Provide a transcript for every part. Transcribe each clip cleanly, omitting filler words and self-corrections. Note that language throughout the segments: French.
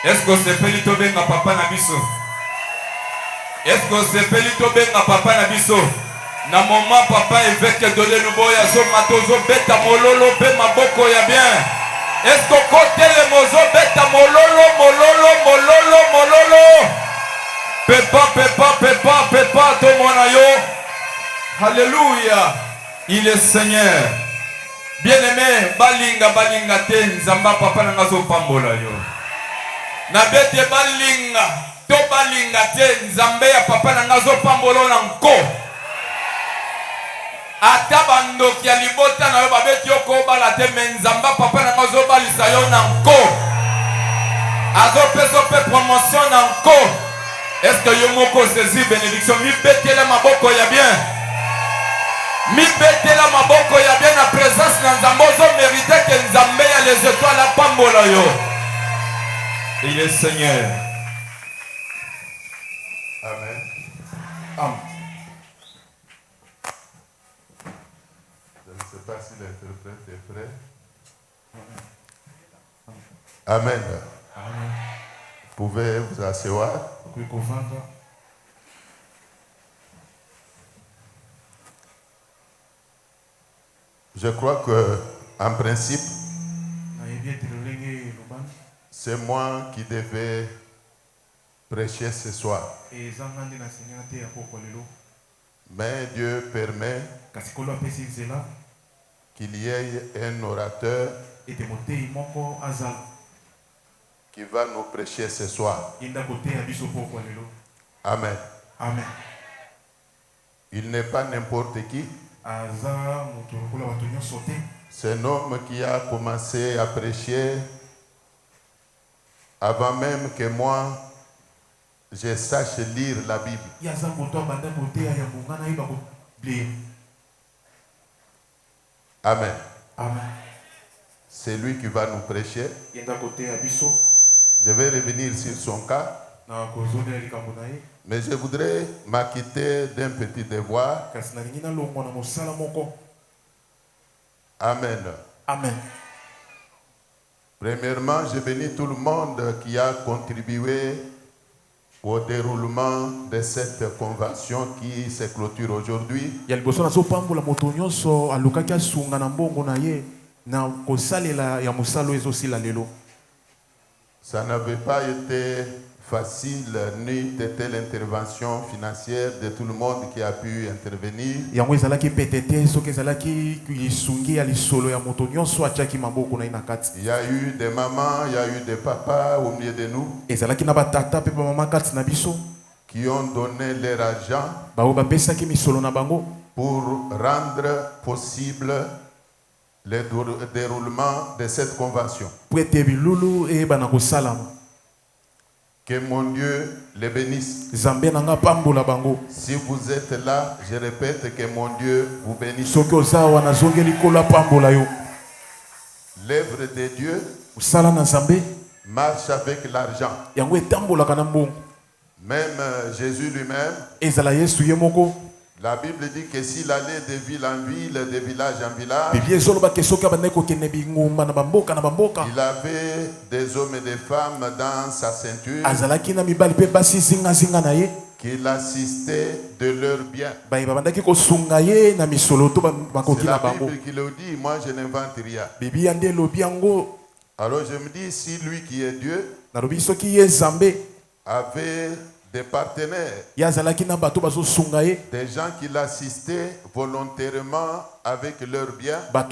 Est-ce que c'est pelito benga papa na biso? Est-ce que c'est pelito benga papa na biso? Na moment papa évêque de l'Enuboya zo matozo beta mololo be maboko ya bien. Est-ce que côté le mozo beta mololo mololo mololo mololo? Pepa to monayo. Alléluia. Il est Seigneur. Bien-aimé, balinga te nzamba papa na ngazo pambola yo. Na bete balinga, to balinga te nzambe ya papa na ngazo pambola na nko. Ata bandoki ya libota na yo babeti yo ko bala te menzamba papa na ngazo balisa yo na nko. Azo peso pe promotion na nko. Est-ce que yo moko saisi bénédiction mi bete la maboko ya bien? Mi bete la maboko ya bien na présence na nzambe zo mérite que nzambe ya les étoiles la pambola yo. Il est Seigneur. Amen. Amen. Je ne sais pas si l'interprète est prêt. Amen. Amen. Vous pouvez vous asseoir. Je crois que, en principe, c'est moi qui devais prêcher ce soir. Mais Dieu permet qu'il y ait un orateur qui va nous prêcher ce soir. Amen. Amen. Il n'est pas n'importe qui. C'est un homme qui a commencé à prêcher avant même que moi je sache lire la Bible. Amen. Amen. C'est lui qui va nous prêcher. Je vais revenir sur son cas. Mais je voudrais m'acquitter d'un petit devoir. Amen. Amen. Premièrement, je bénis tout le monde qui a contribué au déroulement de cette convention qui se clôture aujourd'hui. Ça n'avait pas été facile ni de telle intervention financière de tout le monde qui a pu intervenir. Il y a eu des mamans, il y a eu des papas au milieu de nous qui ont donné leur argent pour rendre possible le déroulement de cette convention. Que mon Dieu les bénisse. Si vous êtes là, je répète que mon Dieu vous bénisse. L'œuvre de Dieu marche avec l'argent. Même Jésus lui-même, la Bible dit que s'il allait de ville en ville, de village en village, il avait des hommes et des femmes dans sa ceinture qui l'assistaient de leurs biens. C'est la Bible qui le dit, moi je n'invente rien. Alors je me dis, si lui qui est Dieu avait des partenaires, des gens qui l'assistaient volontairement avec leurs biens, mais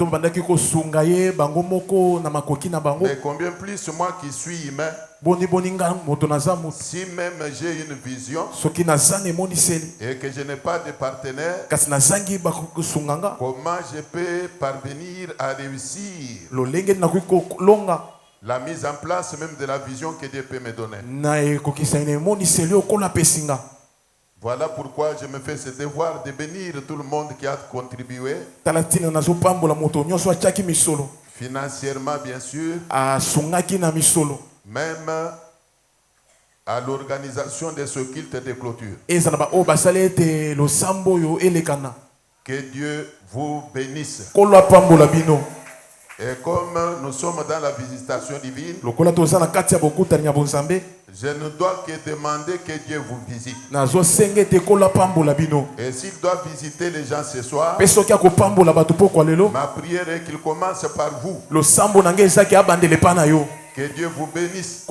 combien plus moi qui suis humain, si même j'ai une vision et que je n'ai pas de partenaire, comment je peux parvenir à réussir la mise en place même de la vision que Dieu peut me donner? Voilà pourquoi je me fais ce devoir de bénir tout le monde qui a contribué financièrement, bien sûr, même à l'organisation de ce culte de clôture. Que Dieu vous bénisse. Et comme nous sommes dans la visitation divine, je ne dois que demander que Dieu vous visite. Et s'il doit visiter les gens ce soir, ma prière est qu'il commence par vous. Que Dieu vous bénisse.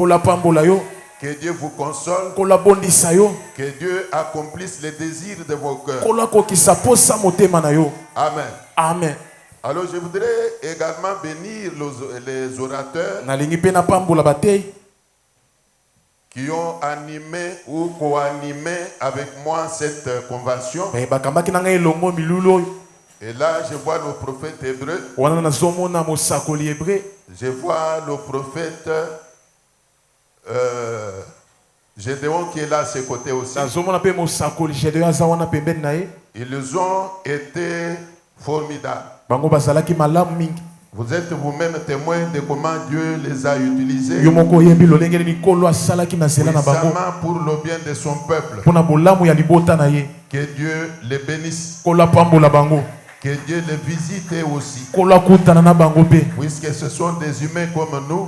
Que Dieu vous console. Que Dieu accomplisse les désirs de vos cœurs. Amen. Amen. Alors je voudrais également bénir les orateurs qui ont animé ou co-animé avec moi cette convention. Et là, je vois le prophète hébreu. Je vois le prophète Gédéon qui est là à ses côtés aussi. Ils ont été formidables. Vous êtes vous-même témoin de comment Dieu les a utilisés puissamment pour le bien de son peuple. Que Dieu les bénisse. Que Dieu les visite aussi. Puisque ce sont des humains comme nous.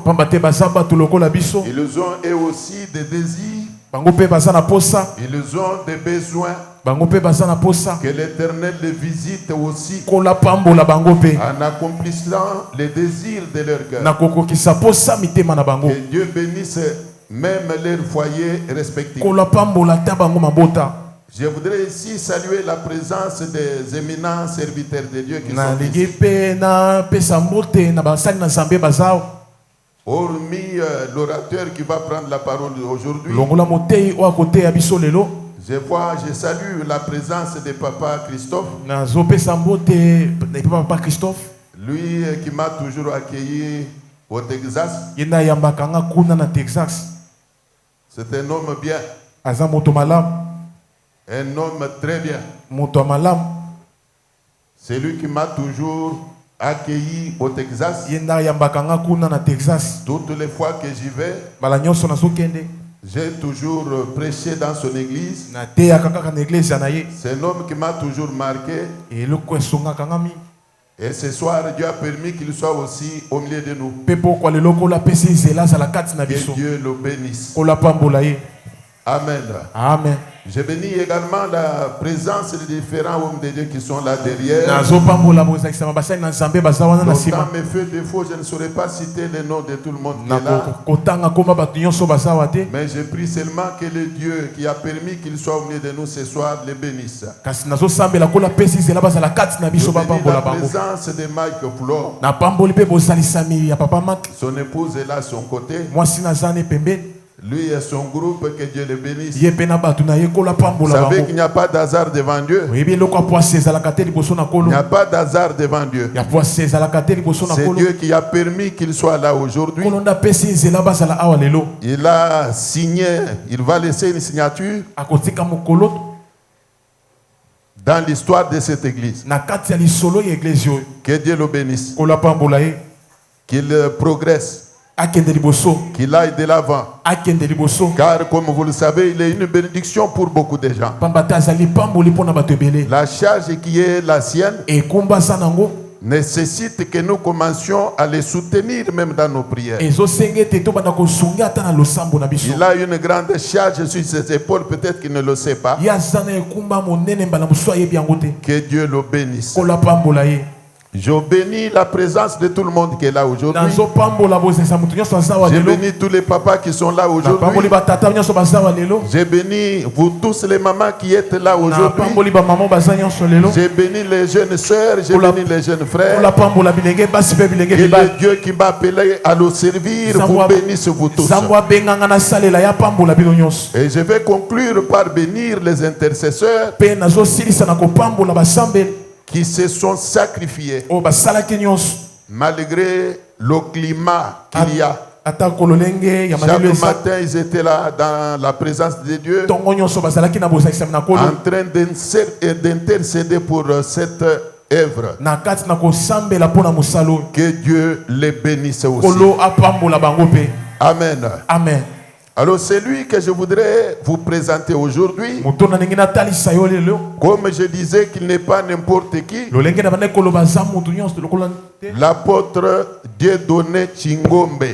Ils ont eux aussi des désirs. Ils ont des besoins. Que l'Éternel les visite aussi en accomplissant les désirs de leur cœur. Que Dieu bénisse même leur foyer respectif. Je voudrais ici saluer la présence des éminents serviteurs de Dieu qui sont ici. Hormis l'orateur qui va prendre la parole aujourd'hui, je salue la présence de Papa Christophe. Lui qui m'a toujours accueilli au Texas. C'est un homme bien. Un homme très bien. C'est lui qui m'a toujours accueilli au Texas. Toutes les fois que j'y vais, j'ai toujours prêché dans son église. C'est un homme qui m'a toujours marqué. Et ce soir, Dieu a permis qu'il soit aussi au milieu de nous. Que Dieu le bénisse. Amen. Amen. Je bénis également la présence des différents hommes de Dieu qui sont là derrière. Dans mes feux de défaut, je ne saurais pas citer les noms de tout le monde qui est là. Mais je prie seulement que le Dieu qui a permis qu'il soit au milieu de nous ce soir les bénisse. Je bénis la présence de Mike Poulot. Son épouse est là à son côté. Lui et son groupe, que Dieu les bénisse. Vous savez qu'il n'y a pas d'hasard devant Dieu. Il n'y a pas d'hasard devant Dieu. C'est Dieu qui a permis qu'il soit là aujourd'hui. Il a signé, il va laisser une signature dans l'histoire de cette église. Que Dieu le bénisse. Qu'il progresse. Qu'il aille de l'avant. Car comme vous le savez, il est une bénédiction pour beaucoup de gens. La charge qui est la sienne nécessite que nous commencions à les soutenir même dans nos prières. Il a une grande charge sur ses épaules, peut-être qu'il ne le sait pas. Que Dieu le bénisse. Je bénis la présence de tout le monde qui est là aujourd'hui. Je bénis tous les papas qui sont là aujourd'hui. Je bénis vous tous les mamans qui êtes là aujourd'hui. Je bénis les jeunes sœurs, je bénis les jeunes frères. Et le Dieu qui m'a appelé à le servir vous bénisse vous tous. Et je vais conclure par bénir les intercesseurs qui se sont sacrifiés malgré le climat qu'il y a. Chaque matin, ils étaient là dans la présence de Dieu en train d'intercéder pour cette œuvre. Que Dieu les bénisse aussi. Amen. Amen. Alors c'est lui que je voudrais vous présenter aujourd'hui. Comme je disais qu'il n'est pas n'importe qui. L'apôtre Dieudonné Chingombe.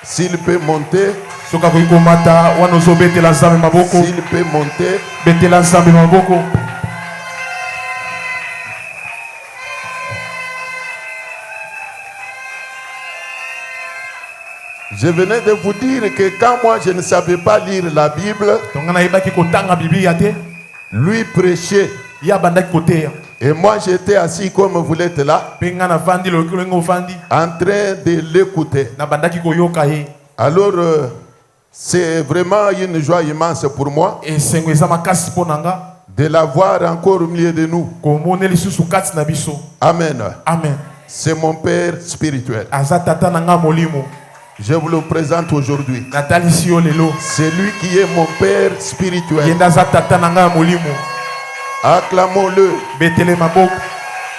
S'il peut monter. S'il peut monter. Je venais de vous dire que quand moi je ne savais pas lire la Bible, lui prêchait. Et moi j'étais assis comme vous l'êtes là, en train de l'écouter. Alors c'est vraiment une joie immense pour moi de l'avoir encore au milieu de nous. Amen. Amen. C'est mon père spirituel. Je vous le présente aujourd'hui. C'est lui qui est mon père spirituel. Acclamons-le.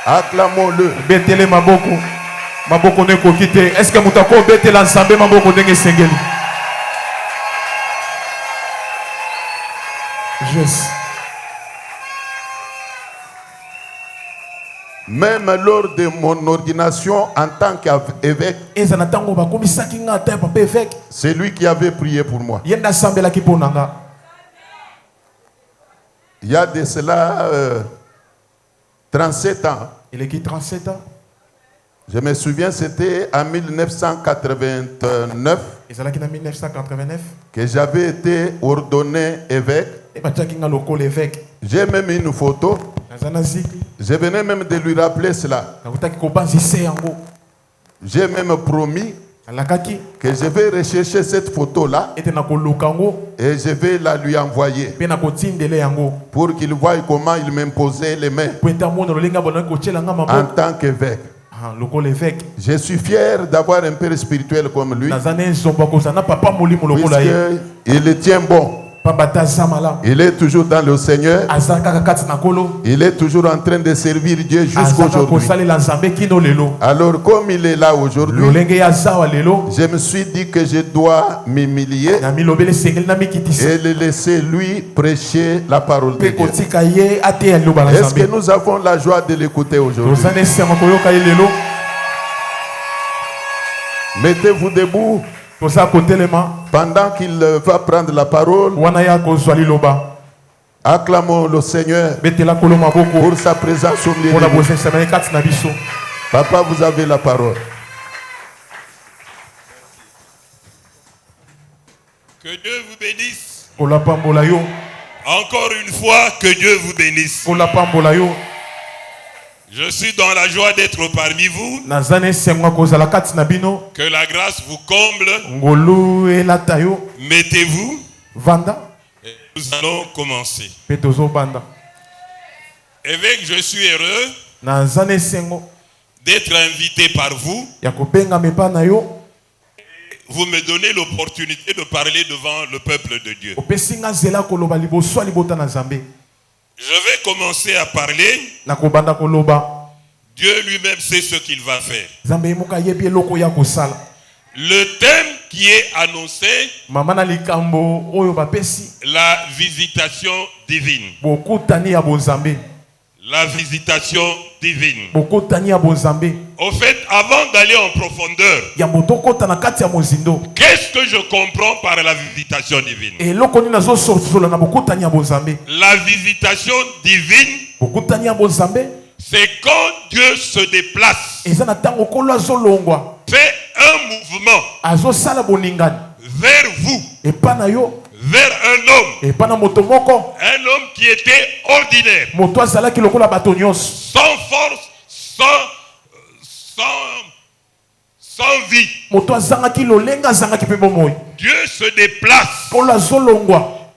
Acclamons-le. Est-ce que mutako betela nzambe maboko ndenge sengeli? Yes. Même lors de mon ordination en tant qu'évêque, c'est lui qui avait prié pour moi. Il y a de cela 37 ans. Il est qui 37 ans? Je me souviens, c'était en 1989 que j'avais été ordonné évêque. J'ai même une photo. Je venais même de lui rappeler cela. J'ai même promis que je vais rechercher cette photo-là et je vais la lui envoyer pour qu'il voie comment il m'imposait les mains en tant qu'évêque. Je suis fier d'avoir un père spirituel comme lui, puisqu'il le tient bon. Il est toujours dans le Seigneur. Il est toujours en train de servir Dieu jusqu'à aujourd'hui. Alors comme il est là aujourd'hui, je me suis dit que je dois m'humilier et le laisser lui prêcher la parole de Dieu. Est-ce que nous avons la joie de l'écouter aujourd'hui? Mettez-vous debout. Pendant qu'il va prendre la parole, acclamons le Seigneur pour sa présence au milieu de nous. Papa, vous avez la parole. Que Dieu vous bénisse. Encore une fois, que Dieu vous bénisse. Je suis dans la joie d'être parmi vous. Que la grâce vous comble. Mettez-vous. Et nous allons commencer. Évêque, je suis heureux d'être invité par vous. Vous me donnez l'opportunité de parler devant le peuple de Dieu. Je vais commencer à parler. Dieu lui-même sait ce qu'il va faire. Le thème qui est annoncé, la visitation divine. La visitation divine. Au fait, avant d'aller en profondeur, qu'est-ce que je comprends par la visitation divine? La visitation divine, c'est quand Dieu se déplace, fait un mouvement vers vous, vers un homme qui était ordinaire, sans force, sans vie. Dieu se déplace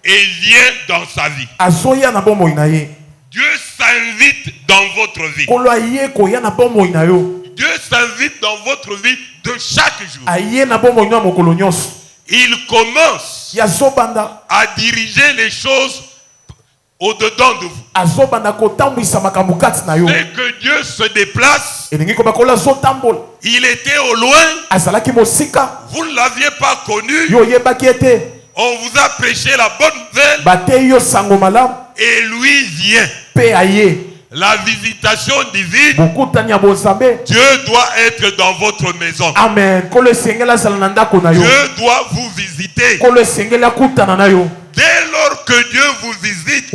et vient dans sa vie. Dieu s'invite dans votre vie. Dieu s'invite dans votre vie de chaque jour. Il commence à diriger les choses au-dedans de vous. Dès que Dieu se déplace, il était au loin, vous ne l'aviez pas connu, on vous a prêché la bonne nouvelle, et lui vient. La visitation divine, Dieu doit être dans votre maison. Amen. Dieu doit vous visiter. Dès lors que Dieu vous visite,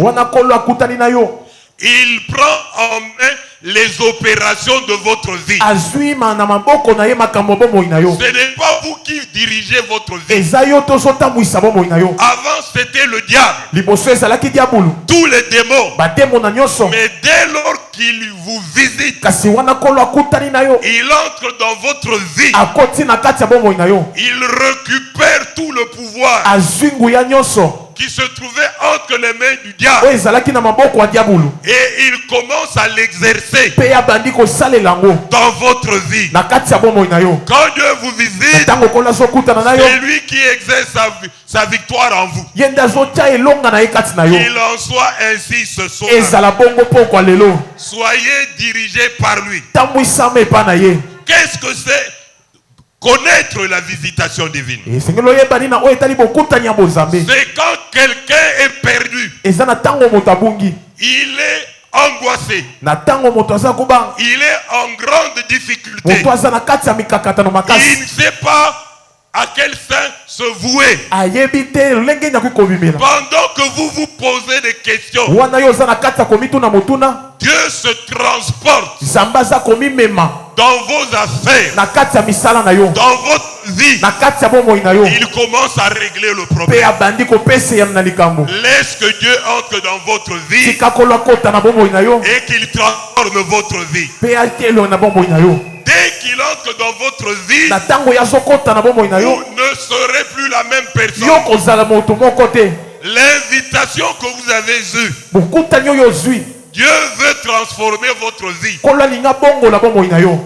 il prend en main les opérations de votre vie. Ce n'est pas vous qui dirigez votre vie. Avant, c'était le diable. Tous les démons. Mais dès lors qu'il vous visite, il entre dans votre vie. Il récupère tout le pouvoir qui se trouvait entre les mains du diable. Et il commence à l'exercer dans votre vie. Quand Dieu vous visite, c'est lui qui exerce sa victoire en vous. Il en soit ainsi ce soir. Soyez dirigés par lui. Qu'est-ce que c'est? Connaître la visitation divine. C'est quand quelqu'un est perdu. Il est angoissé. Il est en grande difficulté. Il ne sait pas à quel sein se vouer. Pendant que vous vous posez des questions, Dieu se transporte dans vos affaires, dans votre vie. Il commence à régler le problème. Laisse que Dieu entre dans votre vie et qu'il transforme votre vie. Dès qu'il entre dans votre vie, vous ne serez plus la même personne. L'invitation que vous avez eue, Dieu veut transformer votre vie.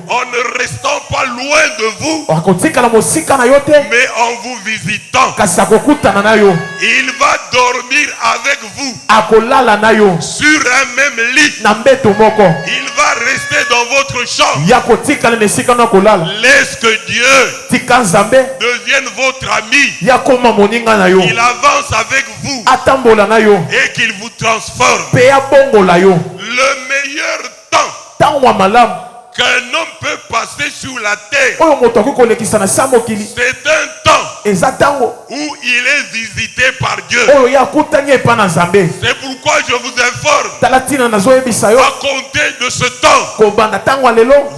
En ne restant pas loin de vous, mais en vous visitant. Il va dormir avec vous sur un même lit. Il va rester dans votre chambre. Laisse que Dieu devienne votre ami. Il avance avec vous et qu'il vous transforme. Le meilleur temps qu'un homme peut passer sur la terre, c'est un temps où il est visité par Dieu. C'est pourquoi je vous informe, à compter de ce temps,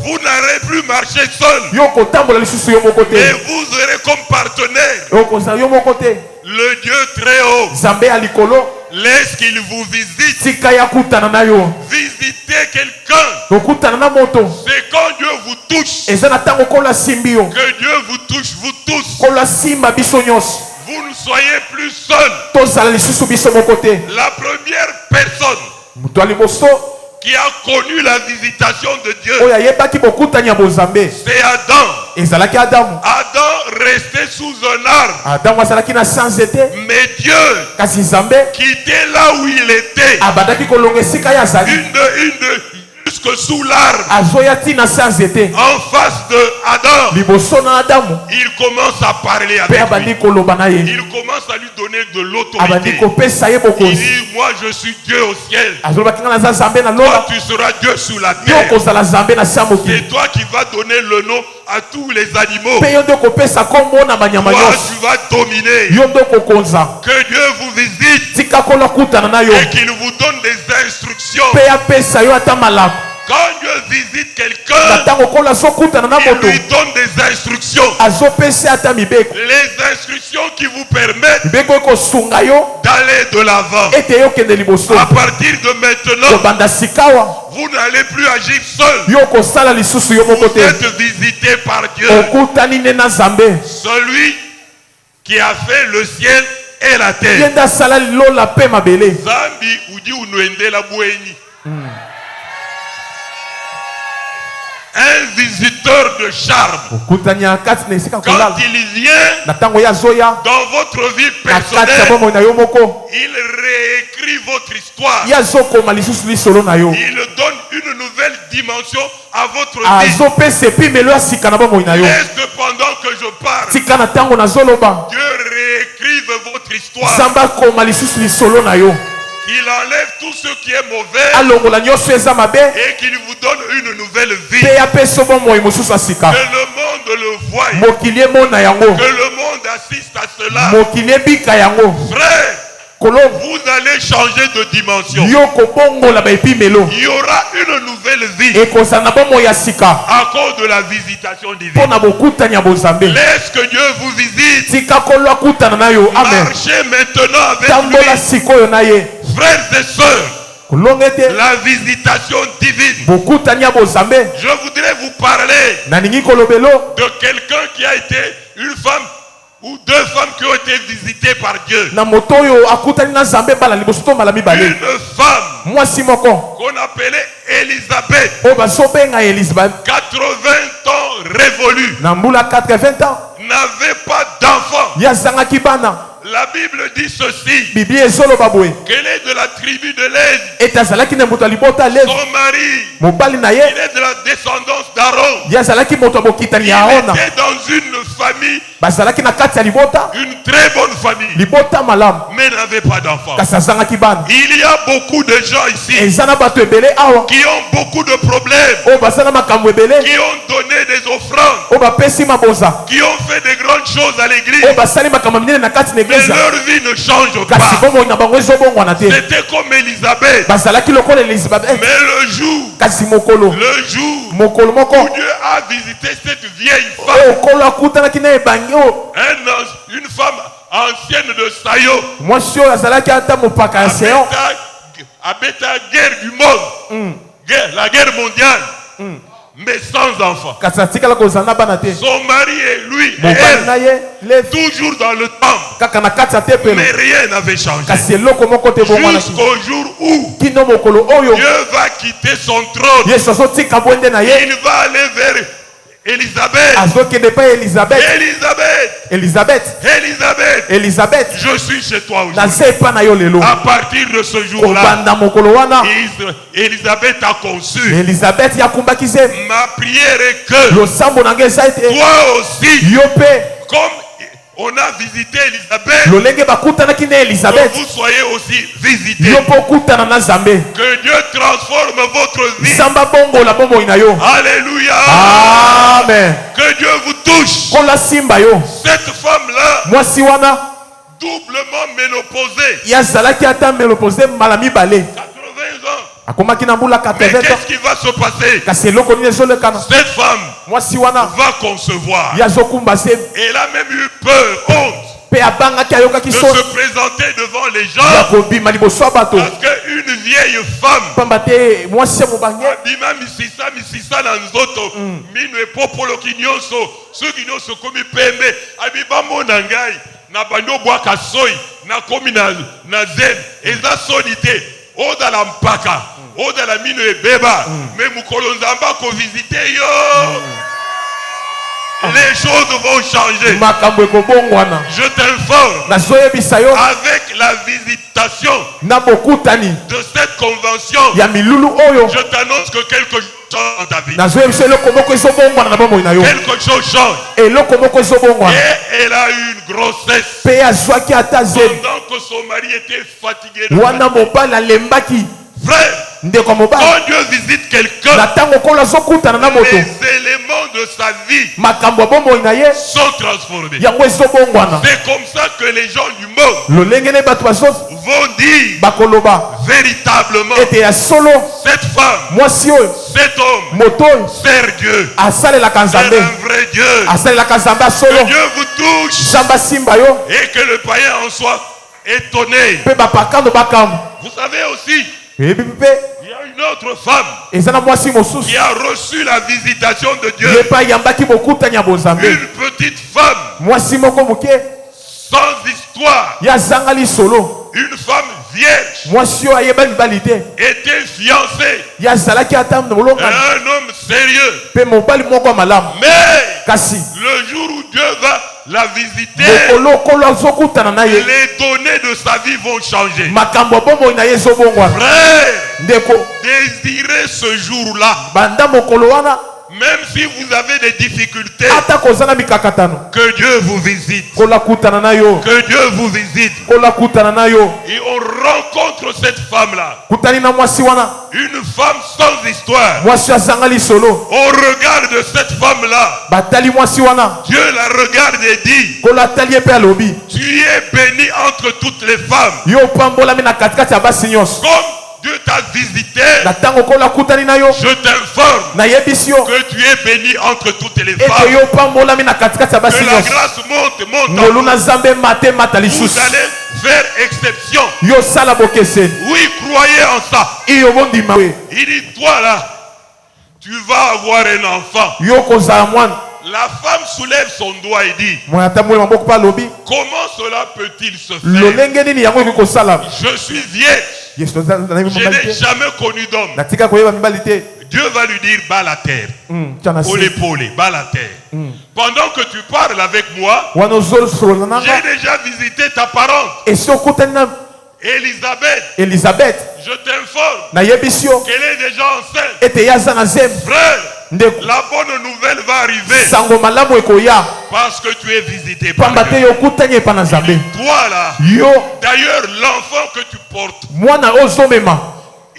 vous n'aurez plus marché seul, mais vous aurez comme partenaire le Dieu très haut. Laisse qu'il vous visite. Visitez quelqu'un. C'est quand Dieu vous touche que Dieu vous touche, vous tous. Vous ne soyez plus seul. La première personne qui a connu la visitation de Dieu, c'est Adam. Adam restait sous un arbre. Mais Dieu quittait là où il était. Jusque sous l'arbre. En face de Adam, il commence à parler avec lui. Il commence à lui donner de l'autorité. Il dit, moi je suis Dieu au ciel. Toi tu seras Dieu sur la terre. C'est toi qui vas donner le nom à tous les animaux. Toi tu vas dominer. Que Dieu vous visite et qu'il vous donne des instructions. Quand Dieu visite quelqu'un, il lui donne des instructions. Les instructions qui vous permettent d'aller de l'avant. À partir de maintenant, vous n'allez plus agir seul. Vous êtes visité par Dieu. Celui qui a fait le ciel et la terre. Zambi udi unuende la bweni. un visiteur de charme, quand il vient dans votre vie personnelle, il réécrit votre histoire. Il donne une nouvelle dimension à votre vie. Et cependant que je parle, Dieu réécrive votre histoire. Il enlève tout ce qui est mauvais et qu'il vous donne une nouvelle vie. Que le monde le voie. Que le monde assiste à cela. Frère, vous allez changer de dimension. Il y aura une nouvelle vie à cause de la visitation divine. Laisse que Dieu vous visite. Marchez maintenant avec lui. Frères et sœurs, la visitation divine. Je voudrais vous parler de quelqu'un qui a été une femme ou deux femmes qui ont été visitées par Dieu. Une femme qu'on appelait Élisabeth. 80 ans révolue. N'avait pas d'enfant. La Bible dit ceci. Qu'elle est de la tribu de Lévi. Son mari, il est de la descendance d'Aaron. Il était dans une famille, une très bonne famille, mais n'avait pas d'enfant. Il y a beaucoup de gens ici qui ont beaucoup de problèmes, qui ont donné des offrandes, qui ont fait de grandes choses à l'église, mais leur vie ne change pas. C'était comme Élisabeth. Mais le jour où Dieu a visité cette vieille femme, une femme ancienne de Sayo, habite la guerre du monde, la guerre mondiale, mais sans enfant. Son mari et lui et elle, toujours dans le temple, mais rien n'avait changé. Jusqu'au jour où Dieu va quitter son trône. Il va aller vers Élisabeth, je suis chez toi aujourd'hui. À partir de ce jour-là, Élisabeth a conçu. Ma prière est que toi aussi, comme on a visité Élisabeth, que vous soyez aussi visités. Que Dieu transforme votre vie. Alléluia. Amen. Que Dieu vous touche. Cette femme-là, doublement ménopausée, 80 ans. Mais qu'est-ce qui va se passer? Cette femme va concevoir. Elle a même eu peur, honte, de se présenter devant les gens. Parce qu'une vieille femme, les choses vont changer. Je t'informe, avec la visitation de cette convention, je t'annonce que quelque chose change dans ta vie. Quelque chose change. Et elle a eu une grossesse pendant que son mari était fatigué. Frère, quand Dieu visite quelqu'un, les éléments de sa vie sont transformés. C'est comme ça que les gens du monde vont dire véritablement, cette femme, cet homme sert Dieu. C'est un vrai Dieu. Que Dieu vous touche et que le païen en soit étonné. Vous savez aussi, il y a une autre femme qui a reçu la visitation de Dieu. Une petite femme sans histoire. Une femme vierge, était fiancé à un homme sérieux. Mais le jour où Dieu va la visiter, les données de sa vie vont changer. Frère, désirez ce jour-là. Même si vous avez des difficultés, que Dieu vous visite. Que Dieu vous visite. Et on rencontre cette femme-là. Une femme sans histoire. On regarde cette femme-là. Dieu la regarde et dit, tu es bénie entre toutes les femmes. Comme Dieu t'a visité, je t'informe que tu es béni entre toutes les femmes. Que la grâce monte. Vous allez faire exception. Oui, croyez en ça. Il dit, toi là, tu vas avoir un enfant. La femme soulève son doigt et dit, comment cela peut-il se faire? Je suis vierge. Je n'ai jamais connu d'homme. Dieu va lui dire, bats la terre. Bats la terre. Pendant que tu parles avec moi, j'ai déjà visité ta parente. Élisabeth, je t'informe qu'elle est déjà enceinte. Frère, la bonne nouvelle va arriver parce que tu es visité par Dieu. Toi là, d'ailleurs l'enfant que tu portes,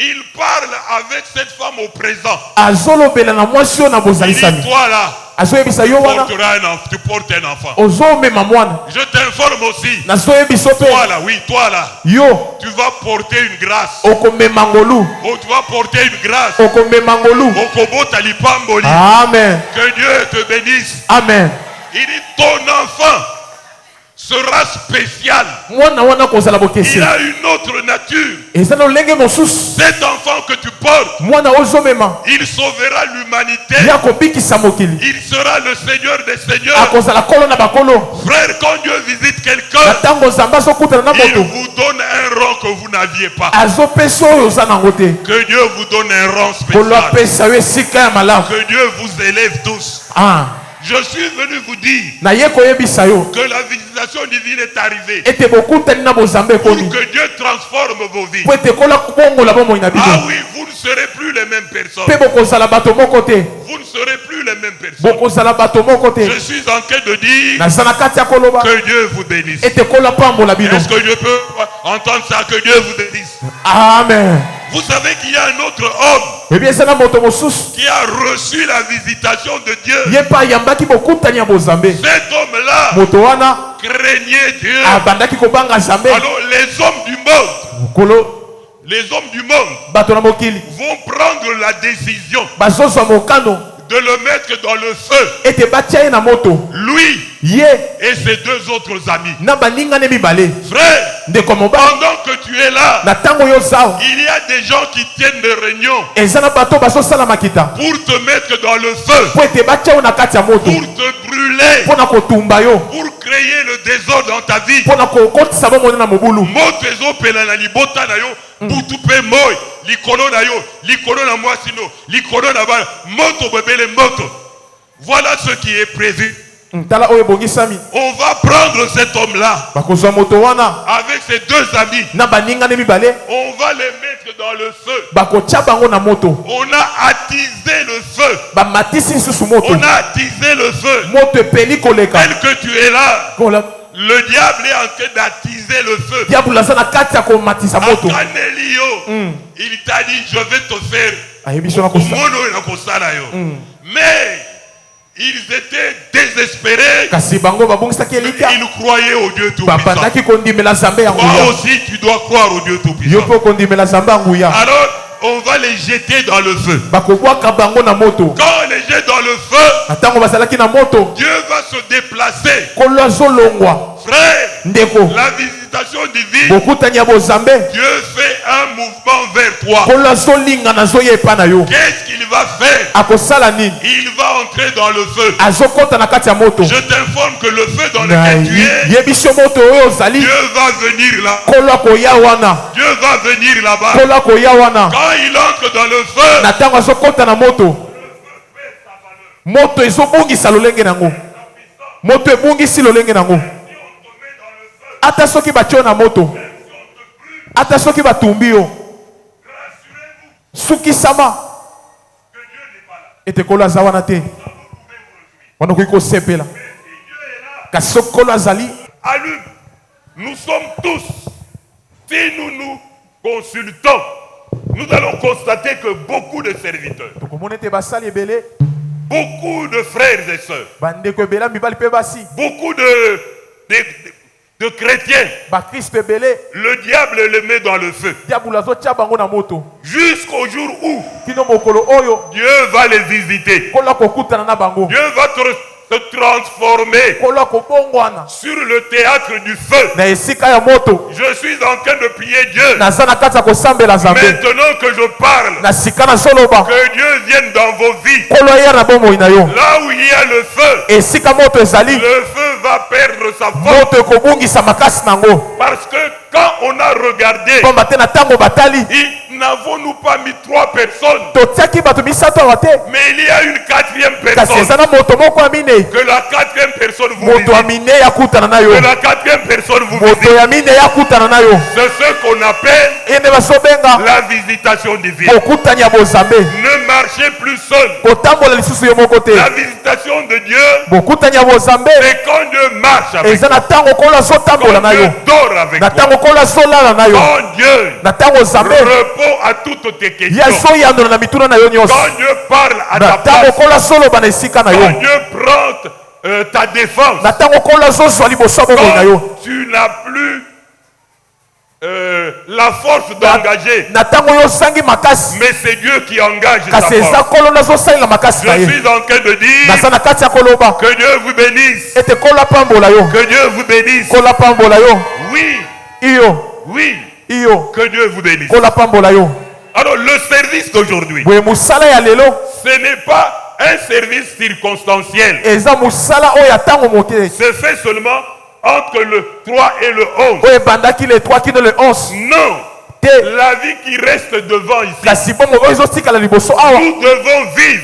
il parle avec cette femme au présent. Il dit, toi là, tu portes un enfant. Je t'informe aussi, toi là, tu vas porter une grâce. Tu vas porter une grâce. Amen. Que Dieu te bénisse. Amen. Il dit, ton enfant sera spécial. Il a une autre nature. Cet enfant que tu portes, il sauvera l'humanité. Il sera le Seigneur des Seigneurs. Frère, quand Dieu visite quelqu'un, il vous donne un rang que vous n'aviez pas. Que Dieu vous donne un rang spécial. Que Dieu vous élève tous. Je suis venu vous dire que la visitation divine est arrivée pour que Dieu transforme vos vies. Ah oui, vous ne serez plus les mêmes personnes. Vous ne serez plus les mêmes personnes. Je suis en train de dire que Dieu vous bénisse. Est-ce que Dieu peut entendre ça? Que Dieu vous bénisse. Amen. Vous savez qu'il y a un autre homme qui a reçu la visitation de Dieu. Cet homme-là craignait Dieu. Alors les hommes du monde vont prendre la décision de le mettre dans le feu. Lui et ses deux autres amis. Frère, pendant que tu es là, il y a des gens qui tiennent des réunions pour te mettre dans le feu, pour te brûler, pour créer le désordre dans ta vie. Voilà ce qui est prévu. On va prendre cet homme-là avec ses deux amis. On va les mettre dans le feu. On a attisé le feu. On a attisé le feu. Tel que tu es là, le diable est en train d'attiser le feu. Il t'a dit, je vais te faire. Mais ils étaient désespérés. Ils croyaient au Dieu Tout-Puissant. Toi aussi, tu dois croire au Dieu Tout-Puissant. Alors, on va les jeter dans le feu. Quand on les jette dans le feu, Dieu va se déplacer. Frère, la visitation divine, Dieu fait un mouvement vers toi. Qu'est-ce qu'il va faire? Il va entrer dans le feu. Je t'informe que le feu dans lequel tu es, Dieu va venir là. Dieu va venir là-bas. Quand il entre dans le feu, moto ezobungisa lolenge nango, moto ebungisi lolenge nango. Ata soki batio na moto, ata soki batumbi yo, sukisama ete kolo aza wana te, wana koki kosepela kasi soki kolo azali. Allume. Nous sommes tous, si nous nous consultons, nous allons constater que beaucoup de serviteurs, beaucoup de frères et sœurs, beaucoup de chrétiens, le diable les met dans le feu. Jusqu'au jour où Dieu va les visiter. Dieu va se transformer sur le théâtre du feu. Je suis en train de prier Dieu. Maintenant que je parle, que Dieu vienne dans vos vies. Là où il y a le feu, le feu va perdre sa force. Parce que quand on a regardé, n'avons-nous pas mis 3 personnes? Mais il y a une 4e personne. Que la 4e personne vous visite. Que la 4e personne vous visite. C'est ce qu'on appelle la visitation divine. Ne marchez plus seul. La visitation de Dieu, c'est quand Dieu marche avec toi. Quand Dieu dort avec toi. Quand Dieu répond à toutes tes questions. Quand Dieu parle à ta place. Quand Dieu prend ta défense. Quand tu n'as plus la force d'engager, mais c'est Dieu qui engage ta force. Je suis en train de dire que Dieu vous bénisse. Que Dieu vous bénisse. Oui. Que Dieu vous bénisse. Alors le service d'aujourd'hui, ce n'est pas un service circonstanciel. C'est fait seulement entre le 3 et le 11. Non. La vie qui reste devant ici, nous devons vivre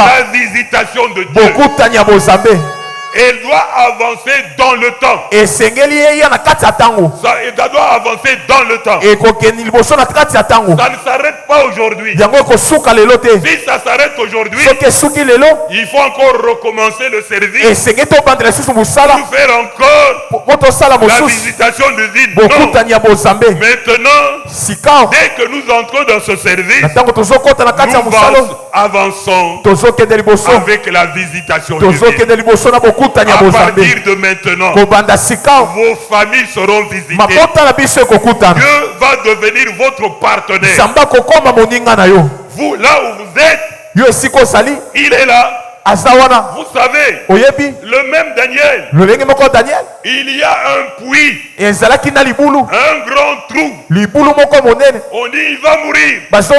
la visitation de Dieu. Elle doit avancer dans le temps. Ça doit avancer dans le temps. Ça ne s'arrête pas aujourd'hui. Si ça s'arrête aujourd'hui, il faut encore recommencer le service. Pour faire encore la visitation divine. Maintenant, dès que nous entrons dans ce service, nous avançons avec la visitation divine. À partir de maintenant, vos familles seront visitées. Dieu va devenir votre partenaire. Vous, là où vous êtes, il est là. Vous savez, le même Daniel, il y a un puits, un grand trou. On dit il va mourir. C'est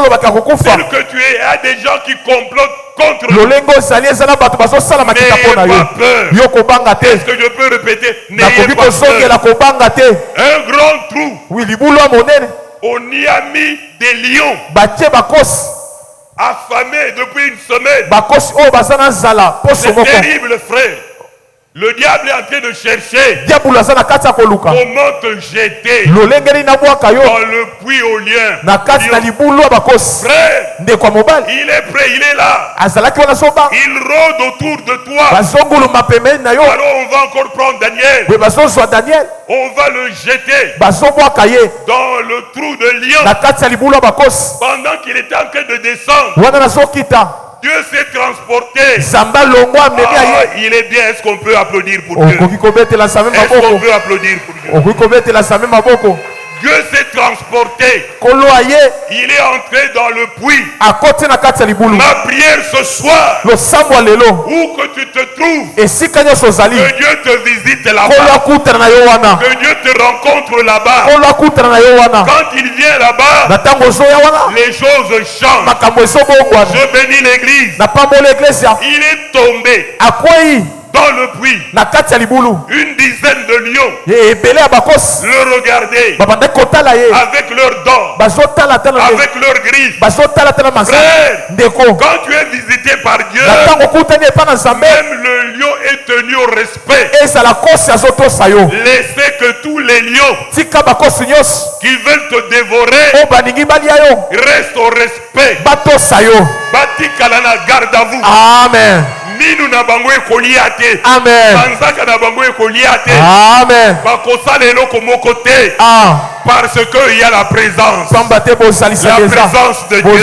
que tu as des gens qui complotent contre lui. N'ayez pas peur. Est-ce que je peux répéter? N'ayez pas peur. Un grand trou. On y a mis des lions affamés depuis une semaine. C'est terrible, frère. Le diable est en train de chercher comment te jeter dans le puits au lion. Frère, il est prêt, il est là. Il rôde autour de toi. Alors on va encore prendre Daniel. On va le jeter dans le trou de lion. Pendant qu'il était en train de descendre, Dieu s'est transporté. Il est bien. Est-ce qu'on peut applaudir pour Dieu? Est-ce qu'on peut applaudir pour Dieu? Dieu s'est transporté. Il est entré dans le puits. Ma prière ce soir, où que tu te trouves, que Dieu te visite là-bas, que Dieu te rencontre là-bas. Quand il vient là-bas, les choses changent. Je bénis l'église. Il est tombé dans le puits. Une dizaine de lions le regardaient avec leurs dents, avec leurs griffes. Frère, quand tu es visité par Dieu, même le lion est tenu au respect. Laissez que tous les lions qui veulent te dévorer restent au respect. Batikalana, garde à vous. Amen. Minu na bango ekoliate. Amen. Manzaka na bango ekoliate. Amen. Bakosa lelo komoko te. Parce que il y a la présence. La présence de Dieu.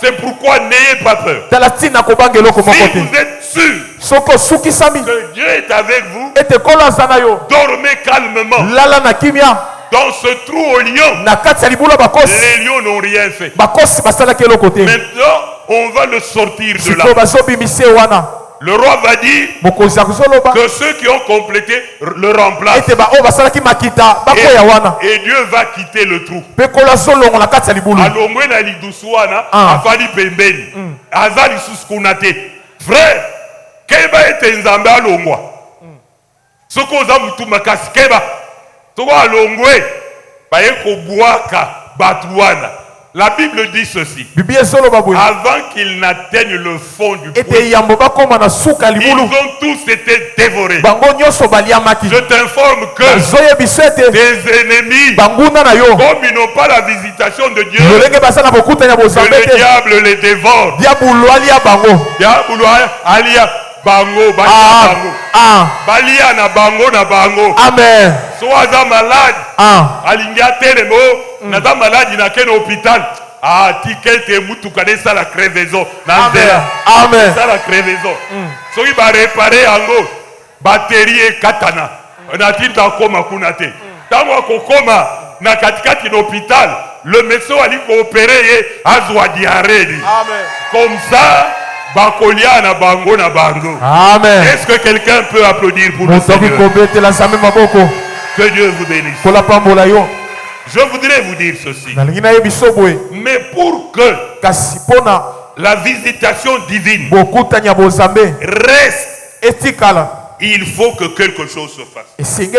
C'est pourquoi n'ayez pas peur. Si vous êtes sûr que Dieu est avec vous, dormez calmement. Dans ce trou au lion, les lions n'ont rien fait. Maintenant, on va le sortir de là. Le roi va dire que ceux qui ont complété le remplacent. Et Dieu va quitter le trou. Frère, keba ete nzambe alongwa. Soko za mutu makasi keba. Soko alongwe baye kobwaka batuana. La Bible dit ceci. Avant qu'ils n'atteignent le fond du puits, ils ont tous été dévorés. Je t'informe que tes ennemis, comme ils n'ont pas la visitation de Dieu, que le diable les dévore. Bango, balia na bango na bango. Amen. Soaza malade. Alinga telemo, naza malade na ken hôpital. Tikete mutu kanesa la crevaison. Amen. Ça la crevaison. Soki ba réparer ango batterie et katana. Na tinta koma kunate. Tango kokoma na katikati l'hôpital, le médecin ali ko opérer azwa diarrhée. Amen. Comme ça Bakolia na bango na bango. Amen. Est-ce que quelqu'un peut applaudir pour le Seigneur? Que Dieu vous bénisse. Je voudrais vous dire ceci. Mais pour que la visitation divine reste, il faut que quelque chose se fasse. C'est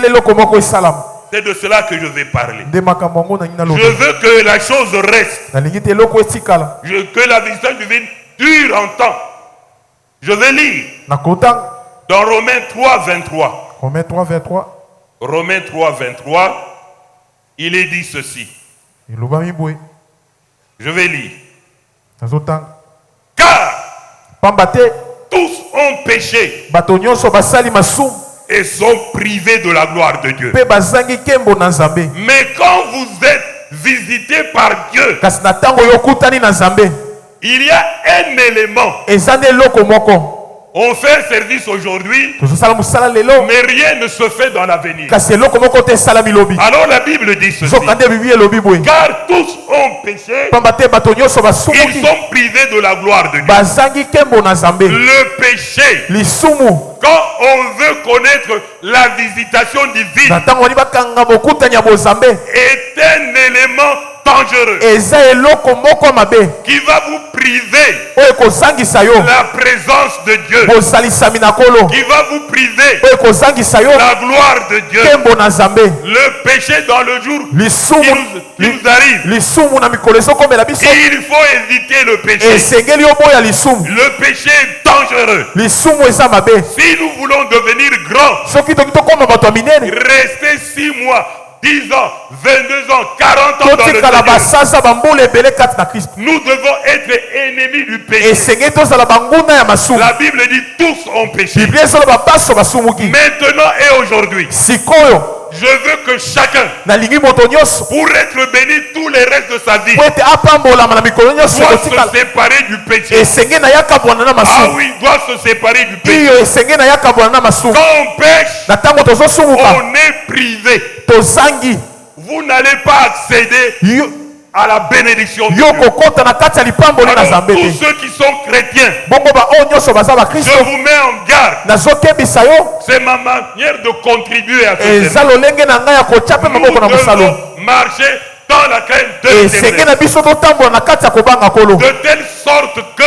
de cela que je vais parler. Je veux que la chose reste. Que la visitation divine dure en temps. Je vais lire dans Romains 3, 23. Romains 3, 23. Il est dit ceci. Je vais lire. Car tous ont péché et sont privés de la gloire de Dieu. Mais quand vous êtes visités par Dieu, il y a un élément. On fait un service aujourd'hui, mais rien ne se fait dans l'avenir. Alors la Bible dit ceci. Car tous ont péché, ils sont privés de la gloire de Dieu. Le péché, quand on veut connaître la visitation divine, est un élément dangereux qui va vous priver la présence de Dieu, qui va vous priver la gloire de Dieu. Le péché dans le jour qui nous arrive, il faut éviter le péché. Le péché est dangereux. Si nous voulons devenir grands, rester 6 mois, 10 ans, 22 ans, 40 ans dans le Seigneur. Nous devons être ennemis du péché. La Bible dit tous ont péché. Maintenant et aujourd'hui, Je veux que chacun, pour être béni tous les restes de sa vie, doit se séparer du péché. Ah oui, doit se séparer du péché. Quand on pêche, on est privé. Vous n'allez pas accéder à la bénédiction de Dieu. Alors, tous ceux qui sont chrétiens, je vous mets en garde. C'est ma manière de contribuer à ce thème. Nous devons marcher dans la crainte de l'éternel, de telle sorte que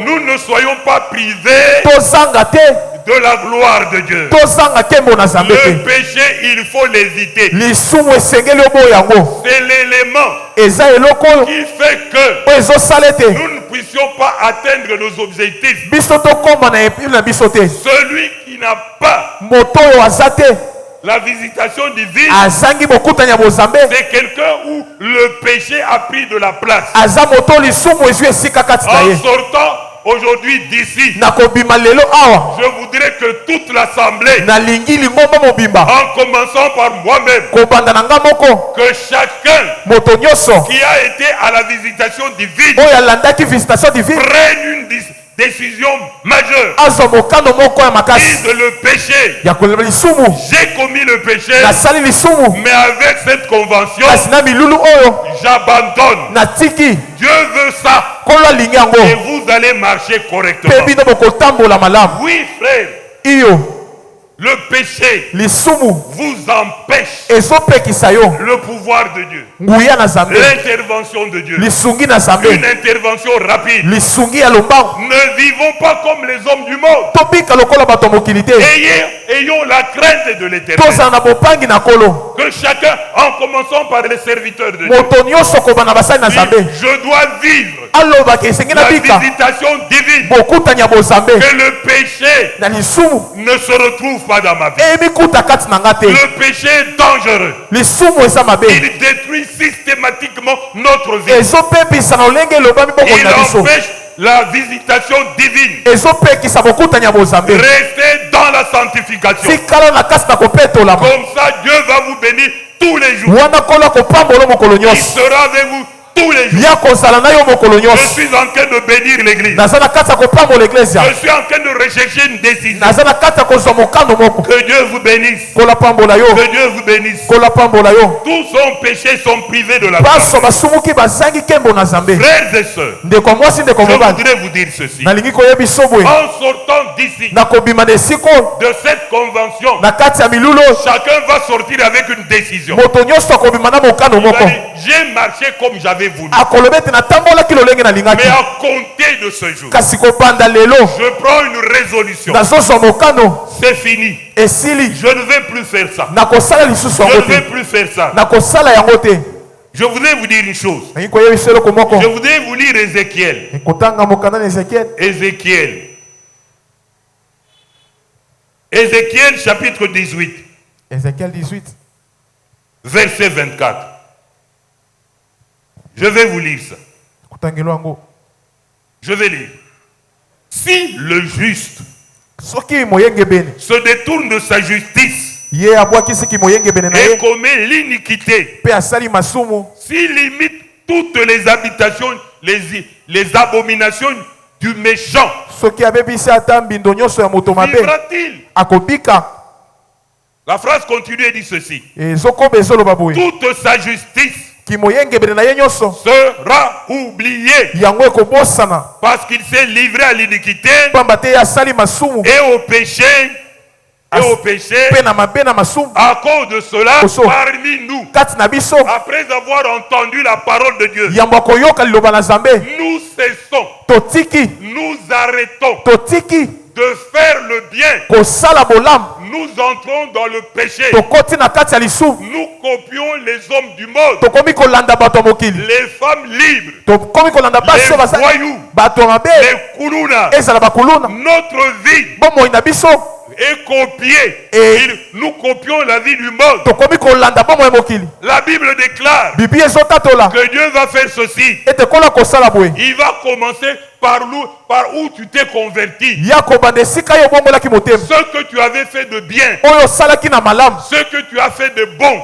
nous ne soyons pas privés de la gloire de Dieu. Le péché, il faut l'éviter. C'est l'élément qui fait que nous ne puissions pas atteindre nos objectifs. Celui qui n'a pas la visitation divine, c'est quelqu'un où le péché a pris de la place. En sortant aujourd'hui d'ici, je voudrais que toute l'assemblée, en commençant par moi-même, que chacun qui a été à la visitation divine prenne une décision majeure. Dise le péché. J'ai commis le péché, mais avec cette convention, j'abandonne. Dieu veut ça. Et vous allez marcher correctement. Oui, frère. Le péché vous empêche le pouvoir de Dieu, l'intervention de Dieu, une intervention rapide. Ne vivons pas comme les hommes du monde. Ayons la crainte de l'éternel. Que chacun, en commençant par les serviteurs de Dieu, je dois vivre la visitation divine, que le péché ne se retrouve pas dans ma vie. Le péché est dangereux. Il détruit systématiquement notre vie. Il empêche la visitation divine. Restez dans la sanctification. Comme ça, Dieu va vous bénir tous les jours. Il sera avec vous tous les jours. Je suis en train de bénir l'église. Je suis en train de rechercher une décision. Que Dieu vous bénisse. Que Dieu vous bénisse. Tous son péché sont privés de la grâce. Frères et sœurs, je voudrais vous dire ceci. En sortant d'ici, de cette convention, chacun va sortir avec une décision. J'ai marché comme j'avais voulu. Mais à compter de ce jour, je prends une résolution. C'est fini. Je ne vais plus faire ça. Je ne vais plus faire ça. Je voudrais vous dire une chose. Je voudrais vous lire Ézéchiel. Ézéchiel chapitre 18. Ézéchiel 18. Verset 24. Je vais vous lire ça. Je vais lire. Si le juste se détourne de sa justice et commet l'iniquité, s'il limite toutes les habitations, les abominations du méchant, vivra-t-il? La phrase continue et dit ceci. Toute sa justice sera oubliée parce qu'il s'est livré à l'iniquité et au péché. À cause de cela, parmi nous, après avoir entendu la parole de Dieu, nous cessons, nous arrêtons de faire le bien. Nous entrons dans le péché. Nous copions les hommes du monde, les femmes libres, les voyous, les koulouna. Notre vie est copiée. Nous copions la vie du monde. La Bible déclare que Dieu va faire ceci. Il va commencer par où tu t'es converti. Ce que tu avais fait de bien. Ce que tu as fait de bon.